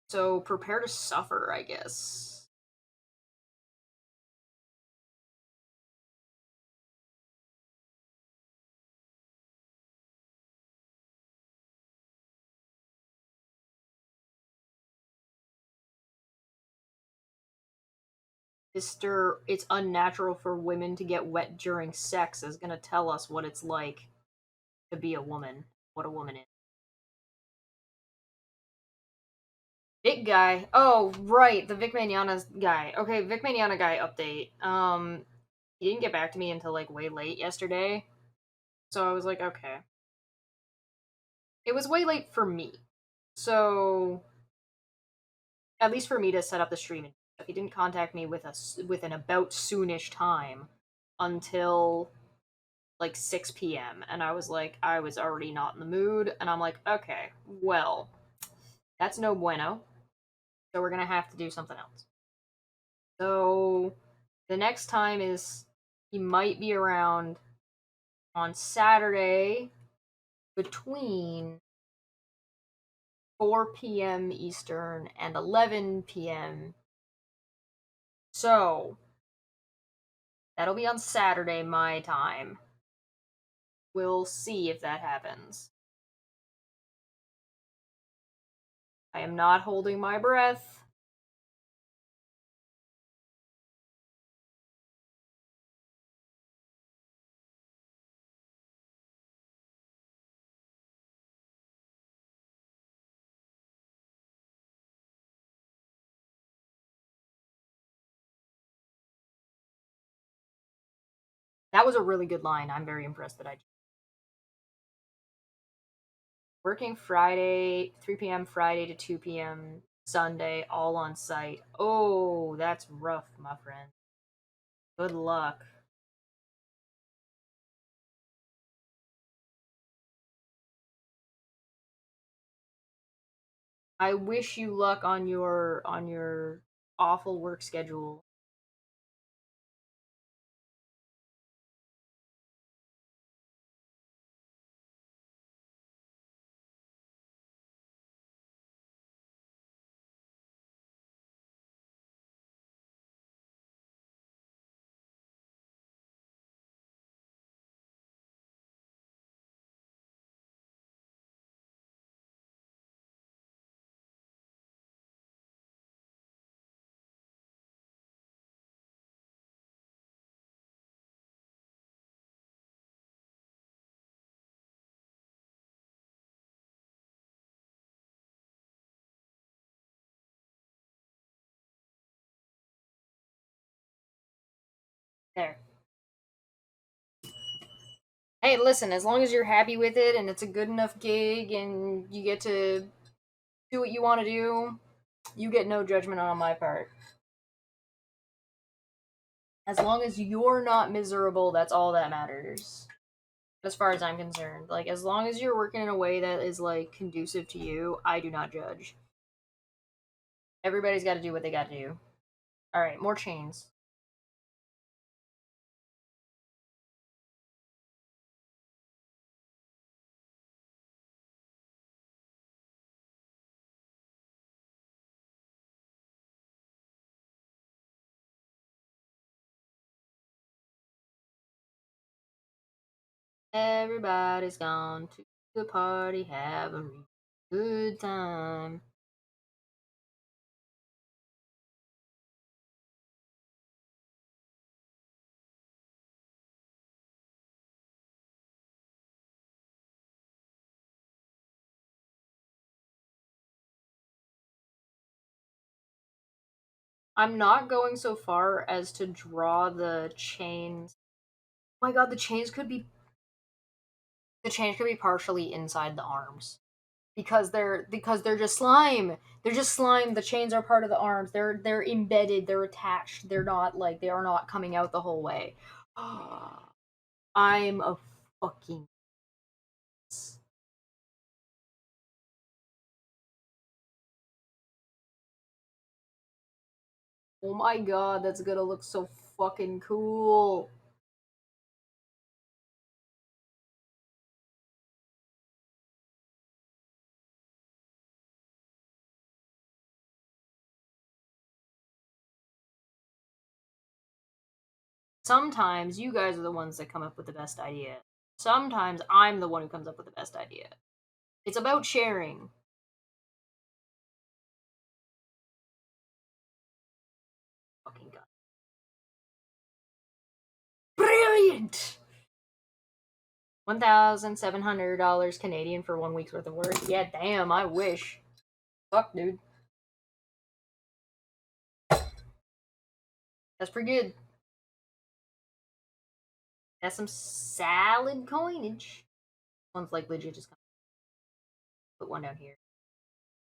So prepare to suffer, I guess. Mr. It's unnatural for women to get wet during sex is gonna tell us what it's like to be a woman, what a woman is. Big guy. Oh, right, the Vic Mignogna guy. Okay, Vic Mignogna guy update. He didn't get back to me until like way late yesterday, so I was like, okay. It was way late for me, so at least for me to set up the stream. He didn't contact me with an about soonish time until like 6 p.m. and I was like, I was already not in the mood, and I'm like, okay, well, that's no bueno. So we're gonna have to do something else. So the next time is he might be around on Saturday between 4 p.m. Eastern and 11 p.m. So that'll be on Saturday my time. We'll see if that happens. I am not holding my breath. That was a really good line. I'm very impressed that I working Friday, 3 p.m. Friday to 2 p.m. Sunday, all on site. Oh, that's rough, my friend. Good luck. I wish you luck on your awful work schedule. There. Hey, listen, as long as you're happy with it and it's a good enough gig and you get to do what you want to do, you get no judgment on my part. As long as you're not miserable, that's all that matters. As far as I'm concerned. Like, as long as you're working in a way that is, like, conducive to you, I do not judge. Everybody's got to do what they got to do. Alright, more chains. Everybody's gone to the party, have a good time. I'm not going so far as to draw the chains. Oh my god, the chains could be partially inside the arms. Because they're just slime. They're just slime. The chains are part of the arms. They're embedded. They're attached. They're not like they are not coming out the whole way. I'm a fucking. Oh my god, that's gonna look so fucking cool. Sometimes you guys are the ones that come up with the best idea. Sometimes I'm the one who comes up with the best idea. It's about sharing. Fucking god. Brilliant! $1,700 Canadian for 1 week's worth of work. Yeah, damn, I wish. Fuck, dude. That's pretty good. That's some salad coinage. One's like legit just put one down here.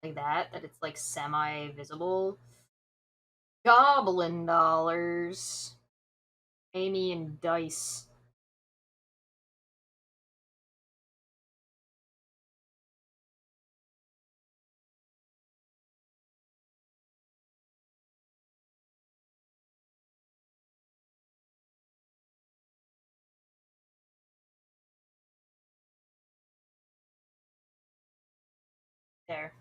Like that it's like semi visible. Goblin dollars. Amy and Dice. There.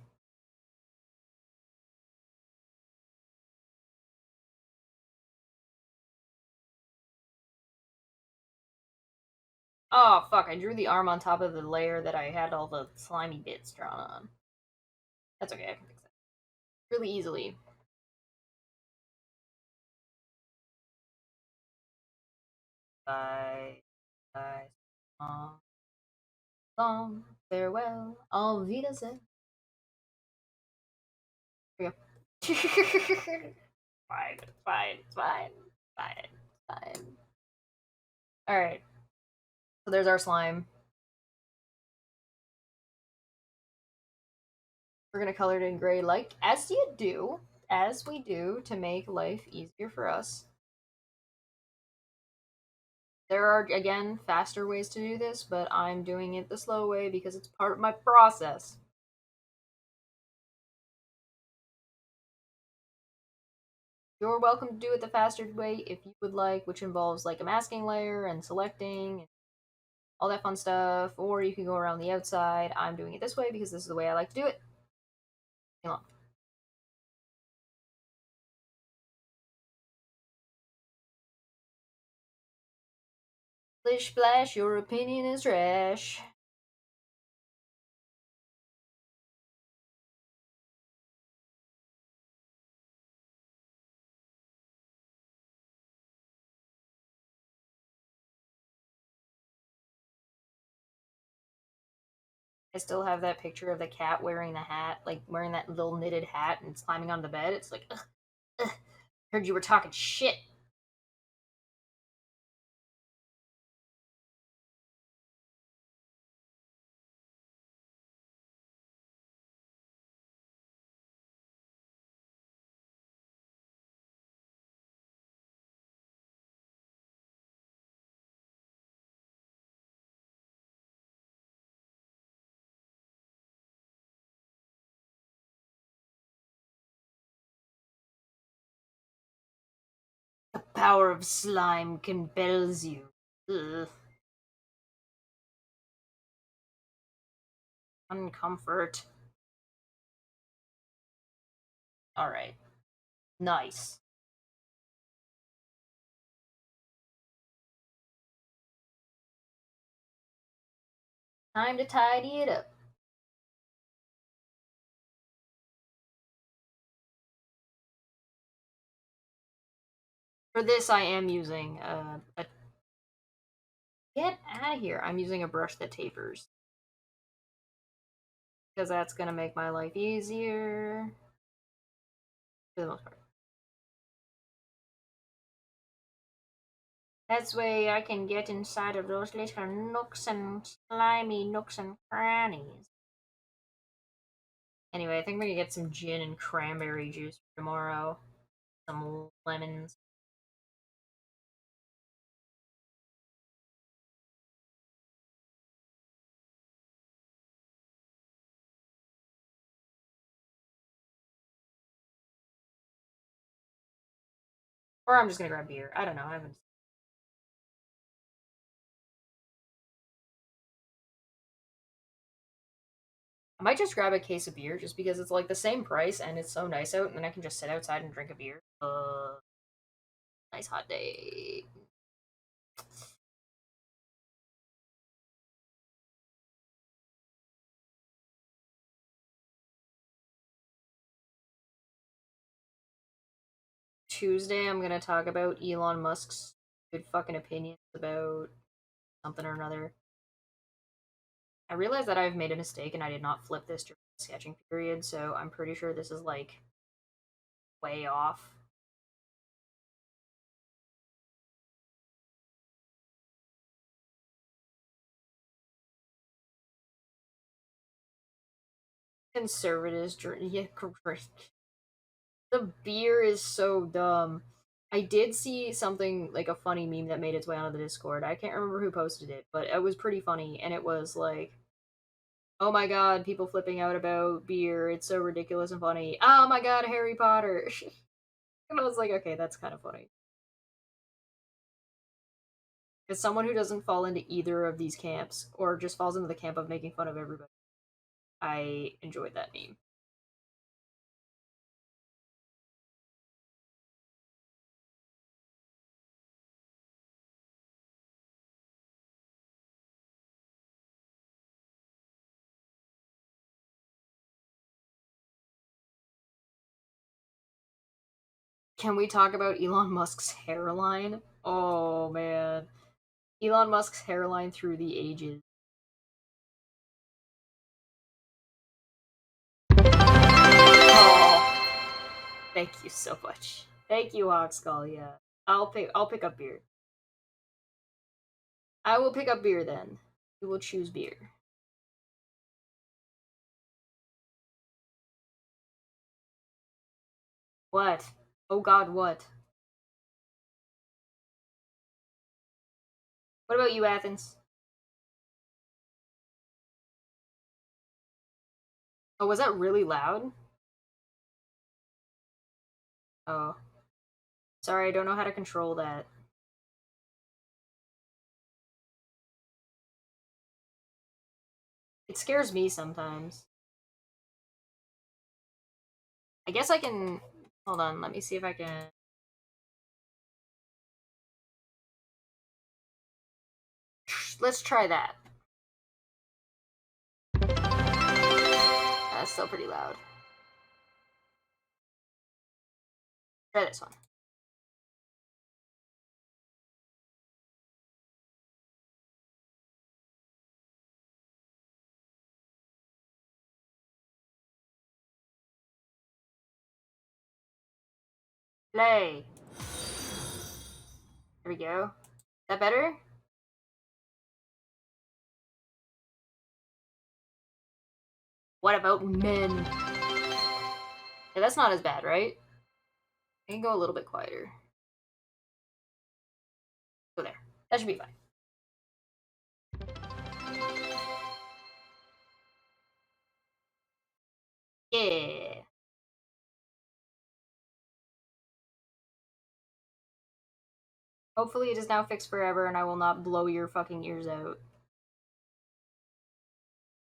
Oh fuck, I drew the arm on top of the layer that I had all the slimy bits drawn on. That's okay, I can fix that. Really easily. Bye. Bye. Long, long farewell. Auf Wiedersehen. Here we go. Fine, fine, fine, fine, fine. Alright. So there's our slime. We're gonna color it in gray like as we do to make life easier for us. There are, again, faster ways to do this, but I'm doing it the slow way because it's part of my process. You're welcome to do it the faster way if you would like, which involves like a masking layer and selecting and all that fun stuff, or you can go around the outside. I'm doing it this way because this is the way I like to do it. Hang on. Splish splash, your opinion is trash. I still have that picture of the cat wearing the hat, like wearing that little knitted hat and it's climbing on the bed. It's like, ugh, ugh. Heard you were talking shit. The power of slime compels you. Ugh. Uncomfort. Alright. Nice. Time to tidy it up. For this, I am using a. Get out of here. I'm using a brush that tapers. Because that's going to make my life easier. For the most part. That's way I can get inside of those little nooks and slimy nooks and crannies. Anyway, I think I'm gonna get some gin and cranberry juice for tomorrow. Some lemons. Or I'm just gonna grab beer. I don't know. I haven't. I might just grab a case of beer just because it's like the same price and it's so nice out, and then I can just sit outside and drink a beer. Nice hot day. Tuesday, I'm gonna talk about Elon Musk's good fucking opinions about something or another. I realized that I've made a mistake and I did not flip this during the sketching period, so I'm pretty sure this is like way off. Conservatives, yeah, the beer is so dumb. I did see something like a funny meme that made its way onto the Discord. I can't remember who posted it, but it was pretty funny, and it was like, "Oh my god, people flipping out about beer. It's so ridiculous and funny. Oh my god, Harry Potter." And I was like, "Okay, that's kind of funny." As someone who doesn't fall into either of these camps, or just falls into the camp of making fun of everybody, I enjoyed that meme. Can we talk about Elon Musk's hairline? Oh man. Elon Musk's hairline through the ages. Oh, thank you so much. Thank you, Hawkskull. Yeah, I'll pick up beer. I will pick up beer then. We will choose beer. What? Oh God, what? What about you, Athens? Oh, was that really loud? Oh, sorry, I don't know how to control that. It scares me sometimes. I guess I can. Hold on, let me see if I can. Let's try that. That's still pretty loud. Try this one. Play. There we go. Is that better? What about men? Yeah, that's not as bad, right? I can go a little bit quieter. Go there. That should be fine. Yeah. Hopefully it is now fixed forever and I will not blow your fucking ears out.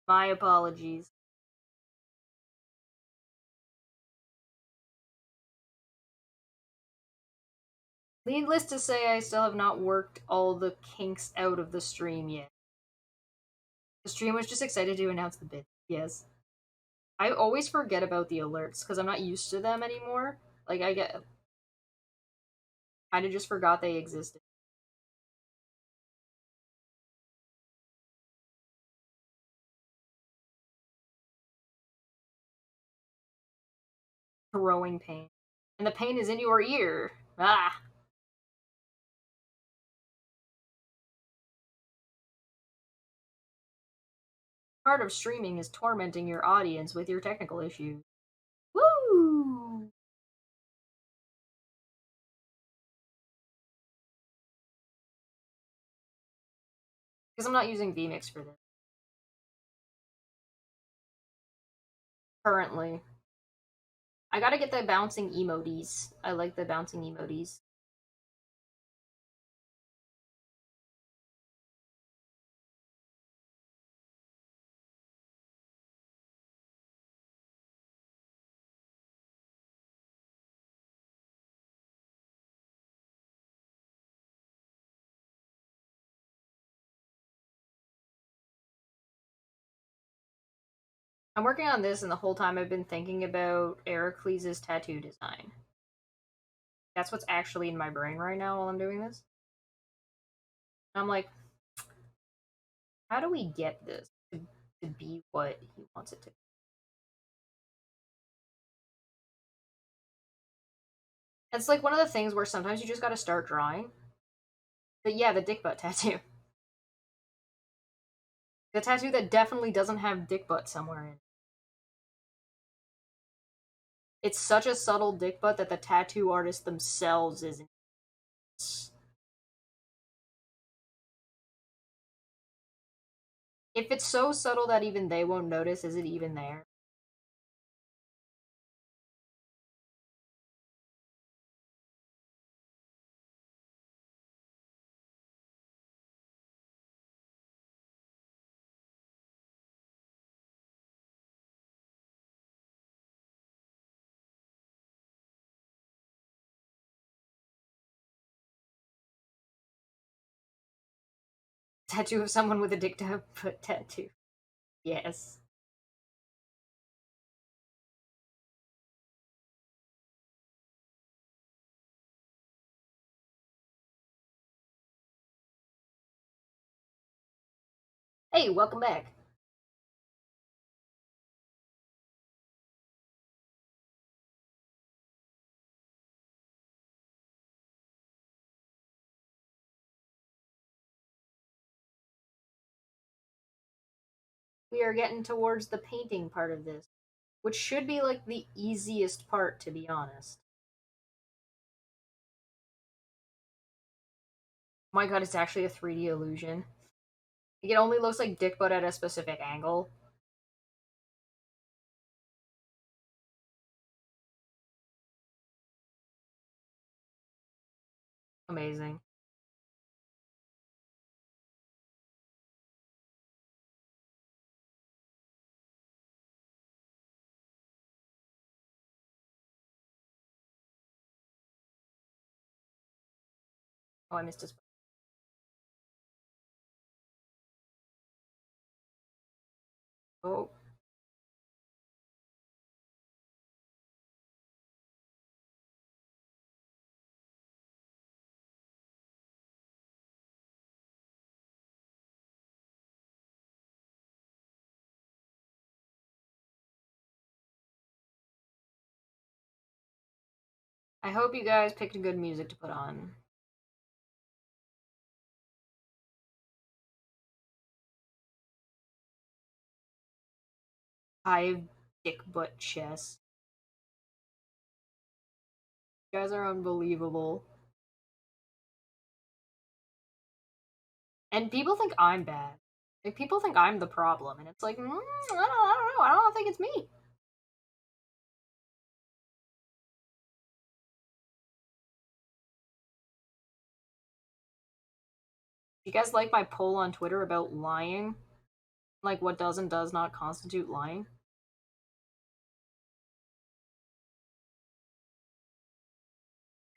My apologies. Needless to say, I still have not worked all the kinks out of the stream yet. The stream was just excited to announce the bid. Yes. I always forget about the alerts because I'm not used to them anymore. Like, I get. Kind of just forgot they existed. Growing pain. And the pain is in your ear. Ah! Part of streaming is tormenting your audience with your technical issues. Woo! Because I'm not using vmix for this currently. I gotta get the bouncing emotes. I like the bouncing emotes. I'm working on this, and the whole time I've been thinking about Heracles' tattoo design. That's what's actually in my brain right now while I'm doing this. And I'm like, how do we get this to be what he wants it to be? It's like one of the things where sometimes you just gotta start drawing. But yeah, the dick butt tattoo. The tattoo that definitely doesn't have dick butt somewhere in. It's such a subtle dick butt that the tattoo artist themselves isn't. If it's so subtle that even they won't notice, is it even there? Tattoo of someone with a dick butt tattoo. Yes. Hey, welcome back. We are getting towards the painting part of this, which should be like the easiest part, to be honest. Oh my god, it's actually a 3D illusion. It only looks like dick butt at a specific angle. Amazing. Oh, I missed his. Oh, I hope you guys picked good music to put on. Hive dick butt chess. You guys are unbelievable. And people think I'm bad. Like, people think I'm the problem, and it's like, I don't know. I don't think it's me. You guys like my poll on Twitter about lying? Like, what does and does not constitute lying?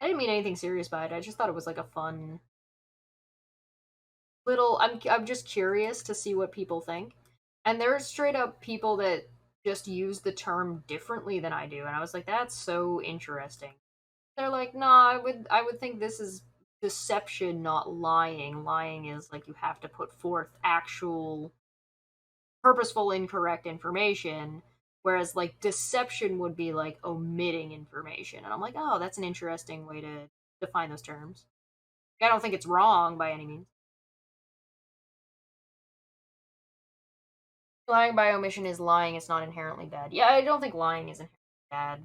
I didn't mean anything serious by it. I just thought it was like a fun little. I'm just curious to see what people think. And there's straight up people that just use the term differently than I do, and I was like, that's so interesting. They're like, nah, I would think this is deception, not lying. Lying is like you have to put forth actual purposeful incorrect information, whereas like deception would be like omitting information. And I'm like, oh, that's an interesting way to define those terms. I don't think it's wrong by any means. Lying by omission is lying. It's not inherently bad. Yeah, I don't think lying is inherently bad.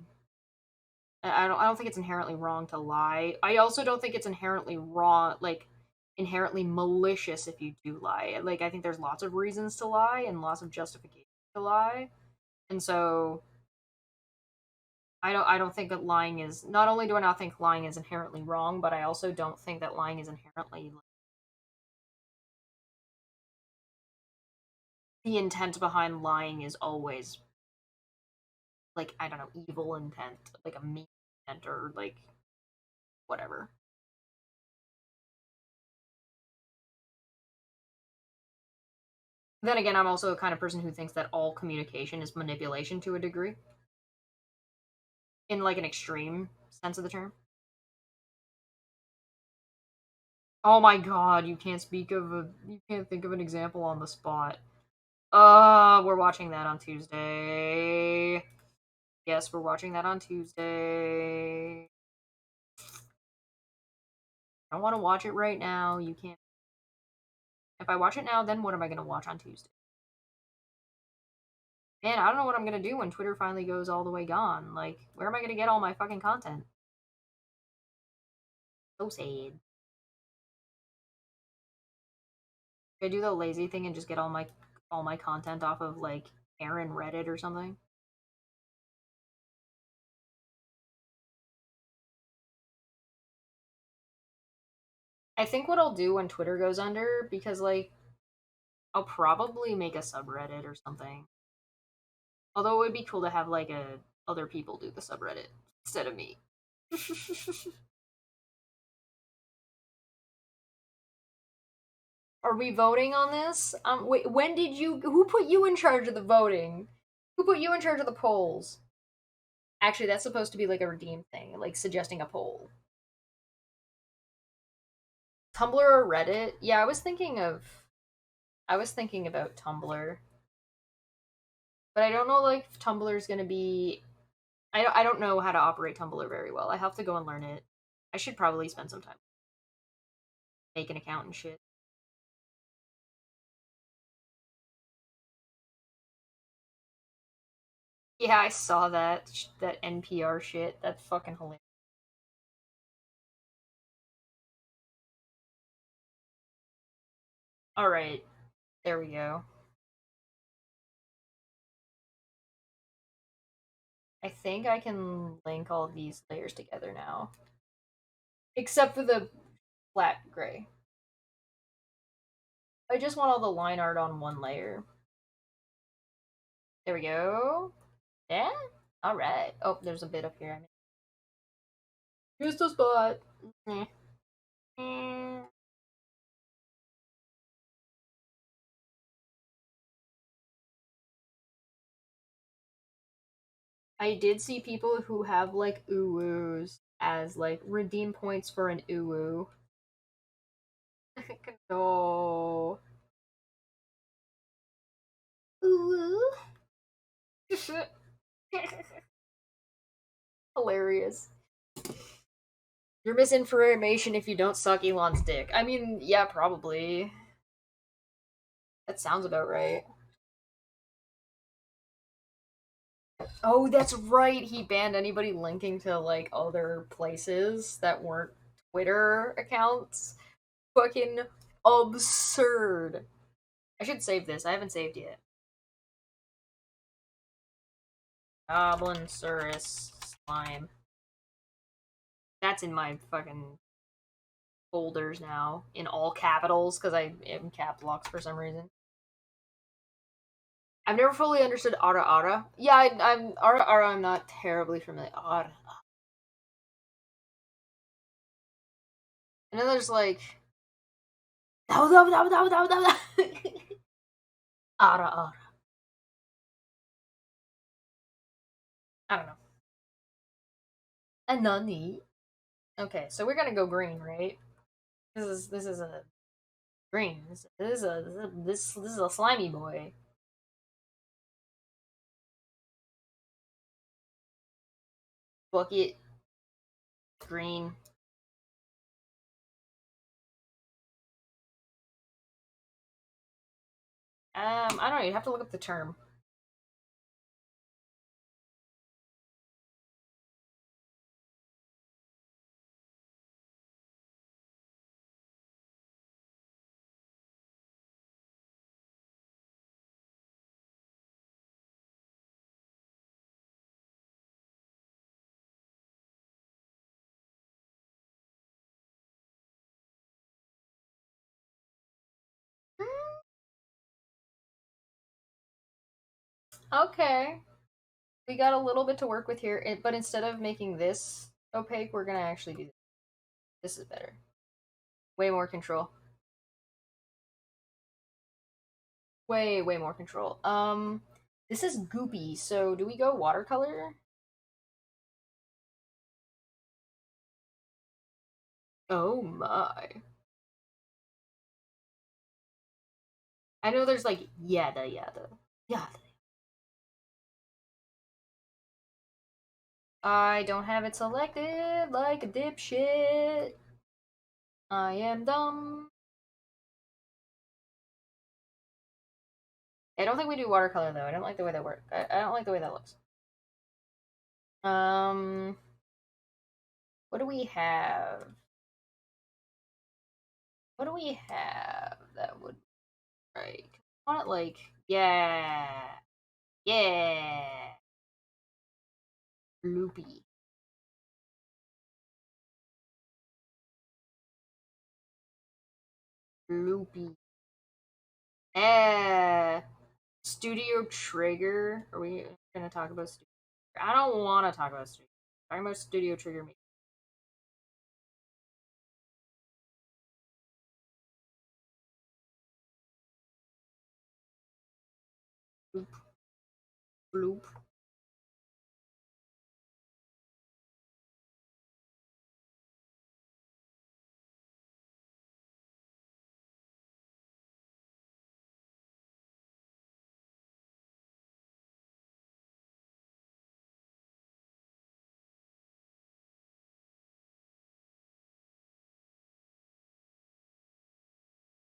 I don't think it's inherently wrong to lie. I also don't think it's inherently wrong, like inherently malicious if you do lie. Like I think there's lots of reasons to lie and lots of justification to lie. And so I don't think that lying is, not only do I not think lying is inherently wrong, but I also don't think that lying is inherently like, the intent behind lying is always like, I don't know, evil intent, like a mean intent or like whatever. Then again, I'm also a kind of person who thinks that all communication is manipulation to a degree, in like an extreme sense of the term. Oh my god, you can't think of an example on the spot. We're watching that on Tuesday. Yes, we're watching that on Tuesday. I don't want to watch it right now. You can't. If I watch it now, then what am I going to watch on Tuesday? Man, I don't know what I'm going to do when Twitter finally goes all the way gone. Like, where am I going to get all my fucking content? So sad. Should I do the lazy thing and just get all my content off of like Aaron Reddit or something? I think what I'll do when Twitter goes under, because like I'll probably make a subreddit or something. Although it would be cool to have like a other people do the subreddit instead of me. Are we voting on this? Wait, when did you? Who put you in charge of the voting? Who put you in charge of the polls? Actually, that's supposed to be like a redeem thing, like suggesting a poll. Tumblr or Reddit? Yeah, I was thinking about Tumblr, but I don't know like if Tumblr's gonna be. I don't know how to operate Tumblr very well. I have to go and learn it. I should probably spend some time make an account and shit. Yeah, I saw that NPR shit. That's fucking hilarious. All right, there we go. I think I can link all of these layers together now, except for the flat gray. I just want all the line art on one layer. There we go. Yeah. All right. Oh, there's a bit up here. Here's the spot. Mm. Mm. I did see people who have like uwus as like redeem points for an uwu. No. Uwu. Hilarious. You're misinformation if you don't suck Elon's dick. I mean, yeah, probably. That sounds about right. Oh, that's right. He banned anybody linking to like other places that weren't Twitter accounts. Fucking absurd. I should save this. I haven't saved yet. Goblin Surus Slime. That's in my fucking folders now in all capitals because I am cap locks for some reason. I've never fully understood Ara Ara. Yeah, I'm Ara Ara. I'm not terribly familiar. Ara. And then there's like Ara Ara. I don't know. And Nani. Okay, so we're gonna go green, right? This is a green. This is a slimy boy. Bucket green. I don't know. You have to look up the term. Okay, we got a little bit to work with here, but instead of making this opaque, we're gonna actually do this. This is better. Way more control. Way more control. This is goopy, so do we go watercolor? Oh my. I know there's like yada yada. Yada. I don't have it selected like a dipshit. I am dumb. I don't think we do watercolor though. I don't like the way that works. I don't like the way that looks. Um, what do we have? What do we have that would right? I want it like yeah, loopy, loopy. Eh, Studio Trigger. Are we gonna talk about Studio? I don't want to talk about Studio. Talking about Studio Trigger me. Bloop, bloop.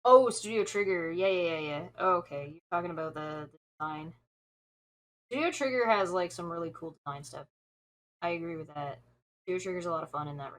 Oh, Studio Trigger. Yeah. Oh, okay, you're talking about the design. Studio Trigger has like some really cool design stuff. I agree with that. Studio Trigger's a lot of fun in that.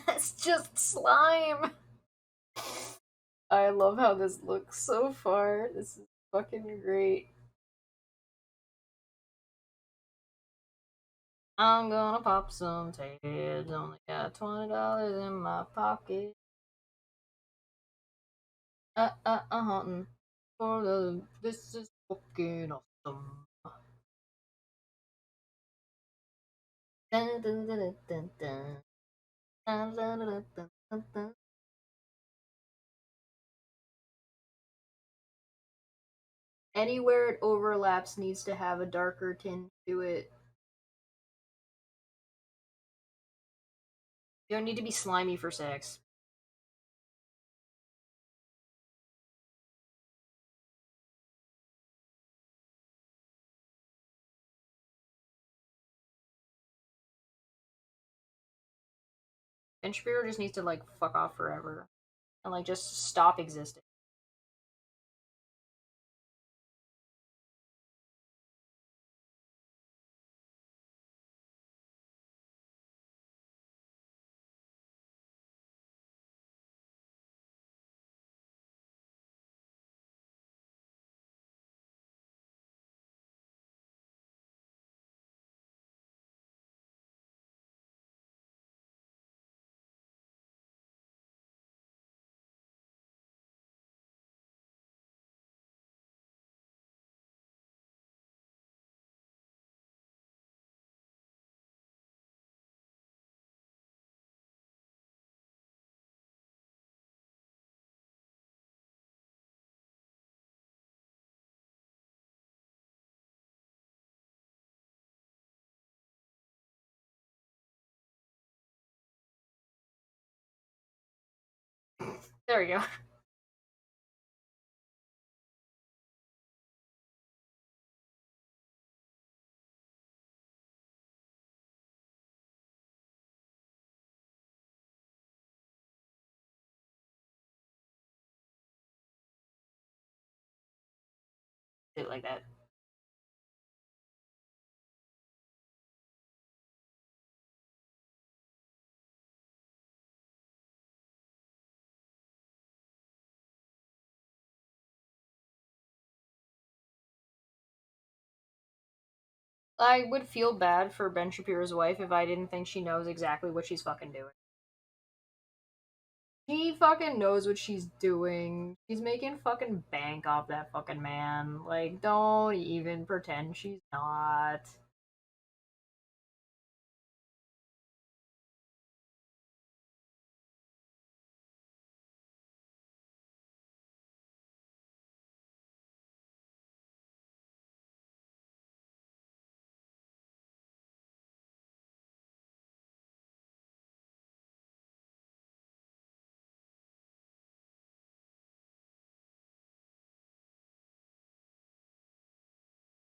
It's just slime. I love how this looks so far. This is fucking great. I'm gonna pop some tags. Only got $20 in my pocket. Hunting for the. This is fucking awesome. Dun, dun, dun, dun, dun, dun, dun, dun, dun, dun, dun. Anywhere it overlaps needs to have a darker tinge to it. You don't need to be slimy for sex. And Shapiro just needs to like fuck off forever and like just stop existing. There we go. Do it like that. I would feel bad for Ben Shapiro's wife if I didn't think she knows exactly what she's fucking doing. She fucking knows what she's doing. She's making fucking bank off that fucking man. Like, don't even pretend she's not.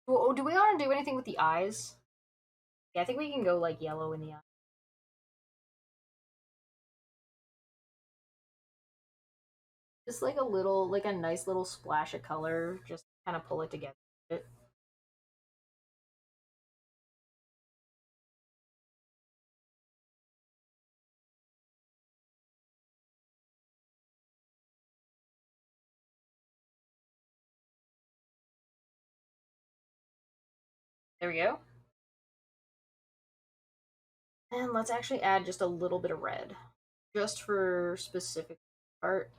Oh, do we want to do anything with the eyes? Yeah, I think we can go like yellow in the eye. Just like a little, like a nice little splash of color. Just kind of pull it together. There we go. And let's actually add just a little bit of red. Just for specific art.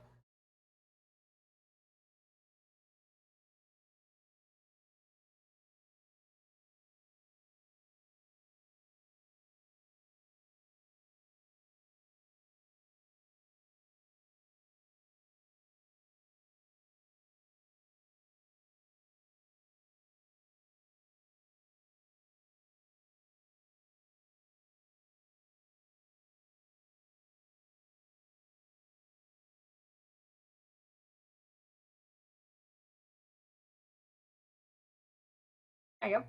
There you go.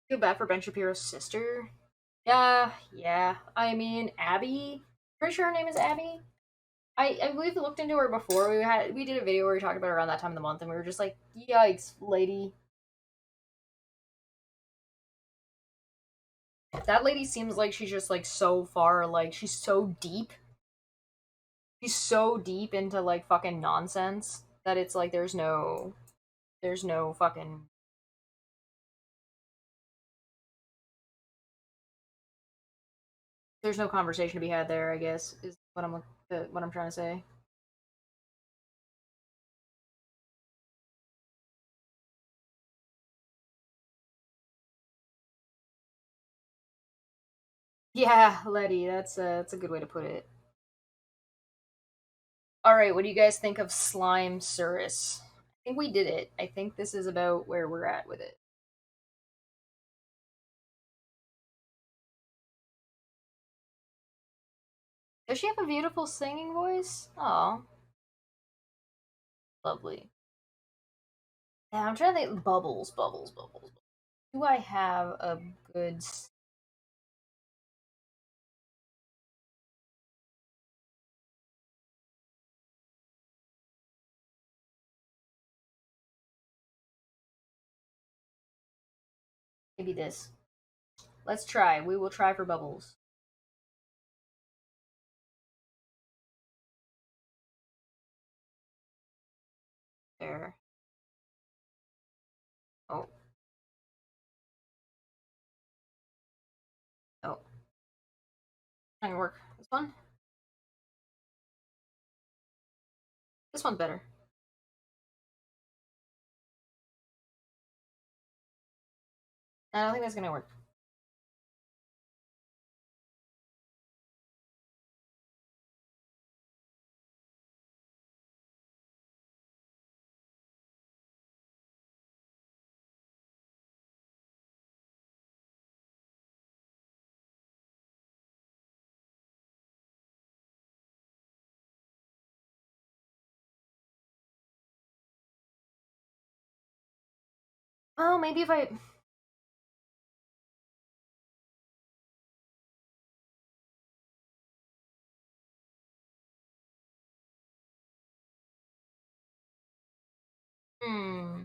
Feel bad for Ben Shapiro's sister. Yeah, yeah. I mean, Abby. Pretty sure her name is Abby. I believe we looked into her before. We did a video where we talked about her around that time of the month, and we were just like, yikes, lady. That lady seems like she's just like so far, like she's so deep. She's so deep into like fucking nonsense that it's like there's no fucking there's no conversation to be had there. I guess is what I'm trying to say. Yeah, Letty. That's a good way to put it. All right, what do you guys think of Slime Cirrus? I think we did it. I think this is about where we're at with it. Does she have a beautiful singing voice? Oh, lovely. Yeah, I'm trying to think. Bubbles, bubbles, bubbles. Do I have a good? Maybe this. Let's try. We will try for bubbles. There. Oh, oh. Not gonna work. This one. This one's better. I don't think that's gonna work. Oh, maybe if I. Hmm.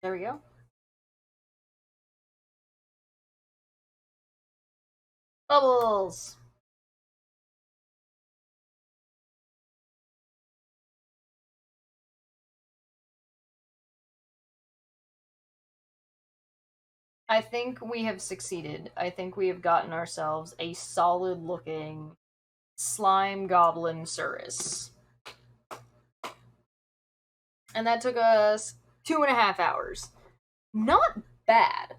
There we go. Bubbles! I think we have succeeded. I think we have gotten ourselves a solid looking slime goblin Cirrus. And that took us 2.5 hours. Not bad.